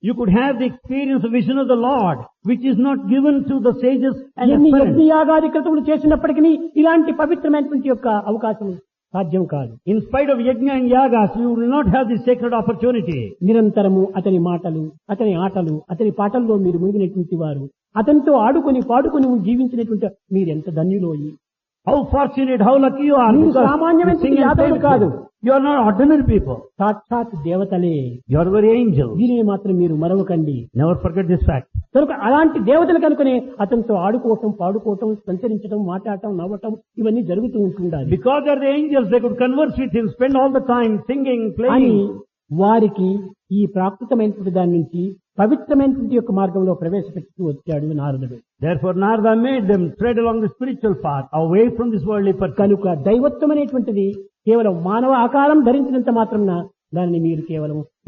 You could have the experience of vision of the Lord, which is not given to the sages and ఎన్ని aspirants. యజ్ఞయాగాది క్రతువులు చేసినప్పటికీ ఇలాంటి పవిత్రమైనటువంటి యొక్క అవకాశం సాధ్యం కాదు. In spite of yajna and yagas, you will not have this sacred opportunity. నిరంతరము అతని మాటలు, అతని ఆటలు, అతని పాటల్లో మీరు మునిగినటువంటి వారు, అతనితో ఆడుకొని పాడుకొని జీవించినటువంటి మీరెంత ధన్యులోయి. How fortunate, how lucky you are. మీరు Because సామాన్యమైన you sing and play యాదవులు with కాదు. people. You are not ordinary people. సాక్షాత్ దేవతలే. You are very angels. దీనిని మాత్రం మీరు మరవకండి. Never forget this fact. కనుక అలాంటి దేవతలు కనుకనే అతనితో ఆడుకోవటం, పాడుకోవటం, సంచరించడం, మాట్లాడటం, నవ్వటం ఇవన్నీ జరుగుతూ ఉంటుండాలి. Because they are the angels, they could converse with him, spend all the time singing, అని playing. వారికి ఈ ప్రాకృతమైనటువంటి దాని నుంచి పవిత్రమైనటువంటి యొక్క మార్గంలో ప్రవేశపెడుతూ వచ్చాడు నారదుడు. Therefore Narada made them tread along the spiritual path, away from this worldly pursuit. కనుక దైవత్వం అనేటువంటిది కేవలం మానవ ఆకారం ధరించినంత మాత్రం దానిని మీరు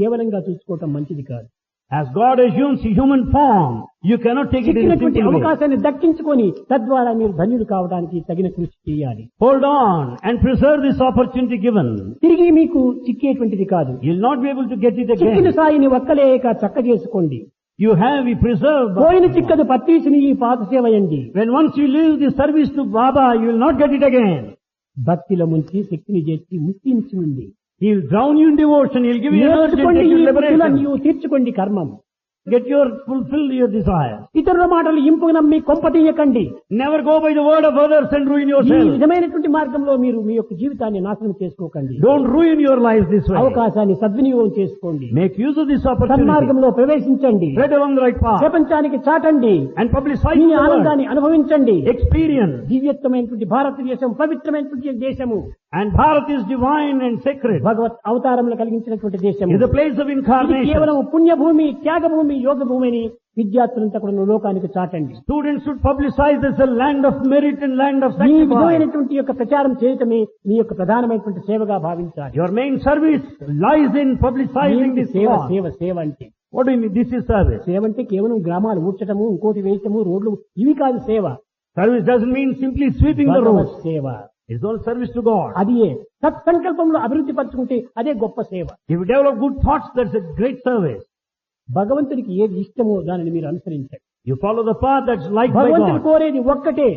కేవలంగా చూసుకోవటం మంచిది కాదు. As God assumes human form, you cannot take it in a చిక్కినటువంటి simple way. అవకాశాన్ని దక్కించుకొని తద్వారా మీరు ధన్యులు కావడానికి తగిన కృషి చేయాలి. Hold on and preserve this opportunity given. తిరిగి మీకు చిక్కేటువంటిది కాదు. You'll not be able to get it చిక్కిన again. సాయిని ఒక్కలేక చక్క చేసుకోండి. You preserve. పోయిన చిక్కదు పత్తీసుని ఈ పాత సేవయండి. When once you leave the service to Baba, you will not get it again. భక్తిలో ముంచి శక్తిని చేర్చి ముక్తించి ఉంది. He will drown you in devotion. He will give you energy and నేర్చుకోండి, take you ఈ liberation. బుద్ధులను తీర్చుకోండి కర్మం. Fulfill your desire. ఇతరుల మాటలు ఇంపు నమ్మి కొంప తీయకండి. Never go by the word of others and ruin ఈ yourself. విధమైనటువంటి మార్గంలో మీరు మీ యొక్క జీవితాన్ని నాశనం చేసుకోకండి. Don't ruin your life this way. అవకాశాన్ని సద్వినియోగం చేసుకోండి. Make use of this opportunity. సన్మార్గంలో ప్రవేశించండి. Tread along the right path ప్రపంచానికి చాటండి. and publicize దీని the word. ఆనందాన్ని అనుభవించండి. Experience. దివ్యత్వమైనటువంటి భారతదేశం పవిత్రమైనటువంటి దేశము. And Bharat is divine and sacred. భగవత్ అవతారంలో కలిగించినటువంటి దేశము. Is a place of ఇది incarnation. కేవలం పుణ్యభూమి, త్యాగభూమి, యోగ భూమిని విద్యార్థులంతా కూడా లోకానికి చాటండి. Students should publicize this a land of merit and land of ఈ sacrifice. విధమైనటువంటి యొక్క ప్రచారం చేయటమే మీ యొక్క ప్రధానమైనటువంటి సేవగా భావించాలి. Your main service lies in publicizing ఏంటి this సేవ cause. సేవ సేవ అంటే What do you mean? This is service. సేవ అంటే కేవలం గ్రామాలు ఊడ్చటము, ఇంకోటి వేయటము, రోడ్లు ఇవి కాదు సేవ. Service doesn't mean simply sweeping the Bhagwat roads. సేవ It's all service to God. అది సత్సంకల్పంలో అభివృద్ధి పరచుకుంటే అదే గొప్ప సేవ. If you develop good thoughts, that's a great service. భగవంతుడికి ఏది ఇష్టమో దానిని మీరు అనుసరించండి. You follow the path that's liked by భగవంతుడు God. కోరేది ఒక్కటే,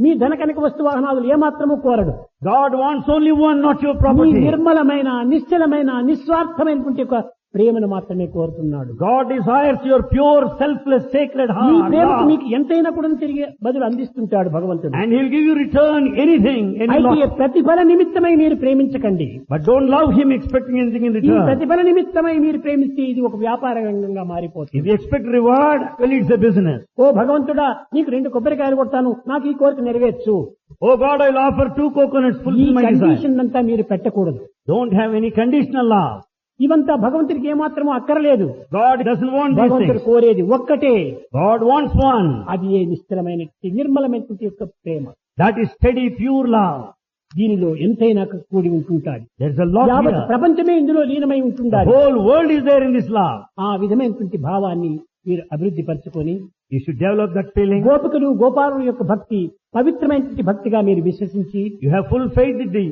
మీ ధన కనక వస్తు వాహనాలు ఏమాత్రము కోరడు. God wants only one, not your me property. నిర్మలమైన, నిశ్చలమైన, నిస్వార్థమైనటువంటి ఒక ప్రేమను మాత్రమే కోరుతున్నాడు. God desires your pure, selfless, sacred ఈ heart. ప్రేమకు love. మీకు ఎంతైనా కూడా తిరిగి బదులు అందిస్తుంటాడు భగవంతుడు. And He'll give you return anything, any అయితే lot. ప్రతిఫల నిమిత్తమై మీరు ప్రేమించకండి. But don't love Him expecting anything in ఈ return. ప్రతిఫల నిమిత్తమై మీరు ప్రేమిస్తే ఇది ఒక వ్యాపార రంగంగా మారిపోతుంది. If you expect reward, well, it's a business. ఓ భగవంతుడా, నీకు 2 కొబ్బరికాయలు కొడతాను, నాకు ఈ కోరిక నెరవేర్చు. Oh God, I'll offer 2 coconuts, ఈ fulfill my desire. కండిషన్ అంతా మీరు పెట్టకూడదు. Don't have any conditional love. ఇవంతా భగవంతుడికి ఏమాత్రము అక్కర్లేదు. God doesn't want these భగవంతుడు things. కోరేది ఒక్కటే, God wants one. అది నిశ్చలమైన నిర్మలమైనటువంటి యొక్క ప్రేమ. That is steady, pure love. దీనిలో ఎంతైనా కూడి ఉంటుంటాడు. There's a lot యావత్ here. ప్రపంచమే ఇందులో లీనమై The ఉంటుండాలి. whole world is there in this love. ఆ విధమైనటువంటి భావాన్ని మీరు అభివృద్ధి పరచుకొని You should develop that feeling. గోపికలు గోపాలుల యొక్క భక్తి పవిత్రమైనటువంటి భక్తిగా మీరు విశ్వసించి You have full faith in the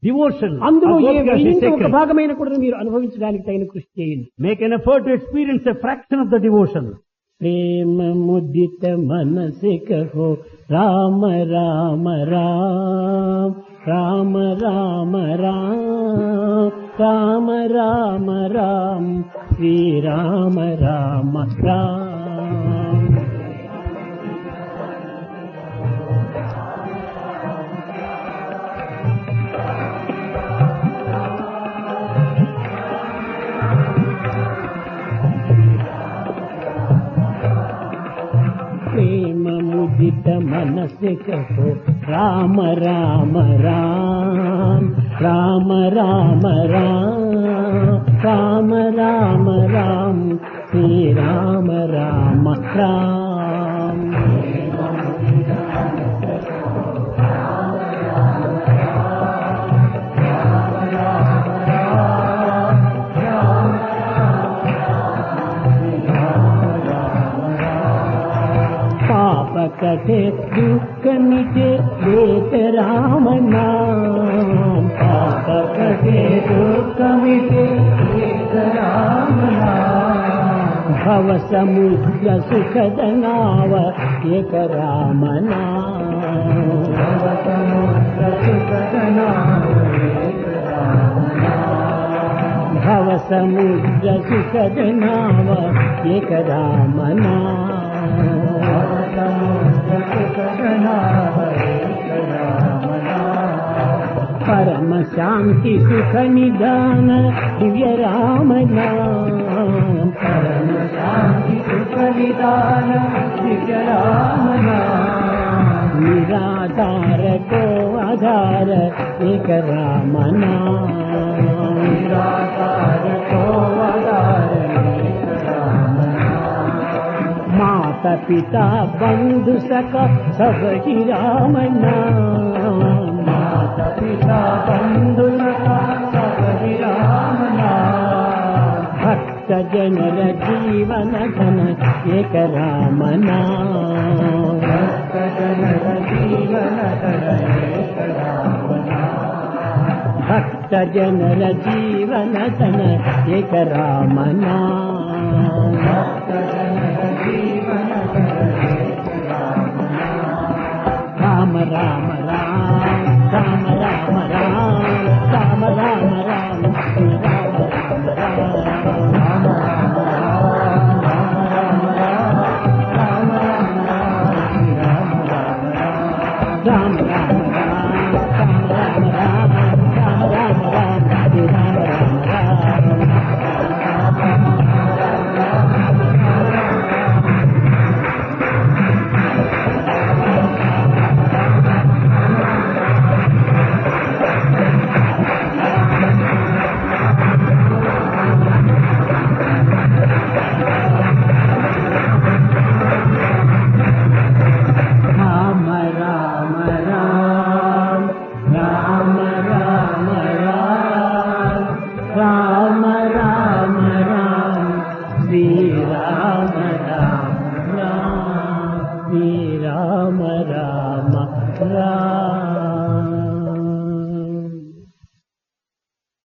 devotion. అందులో of ఏ Gopikas is ఇంత ఒక sacred. భాగమైన కూడా మీరు అనుభవించడానికి తగిన కృషి చేయండి. Make an effort to experience a fraction of the devotion. ప్రేమ ముదిత మనసే కహో రామ రామ రామ రామ రామ రామ రామ రామ రామ శ్రీ రామ రామ రామ. ప్రేమ ముదిత మనసే కహో రామ రామ రామ రామ రామ రామ రామ రామ రామ శ్రీ రామ రామ రామ. పాప కటే దుఃఖ మిటే వేత రామ నామ. పాప కటే దుఃఖ మిటే వేత రామ నామ. భవ సముద్ర సుఖద నావ ఏక రామ నామ. భవ సముద్ర సుఖద నావ ఏక రామ నామ. భవ సముద్ర సుఖద నావ ఏక రామ నామ. శాంతి సుఖ నిదాన దివ్య రామ నామ పరమ శాంతి సుఖ నిదాన దివ్య రామ నామ నిరాధార కో ఆధార ఏక రామ నామ నిరాధార కో ఆధార ఏక రామ నామ माता पिता बंधु सखा सब ही राम नाम माता पिता बंधु सखा सब ही राम नाम भक्त जनर जीवन धन एक राम नाम भक्त जनर जीवन धन एक राम नाम भक्त जनर जीवन धन एक राम नाम भक्त जनर जीवन राम राम राम राम राम राम राम राम राम राम राम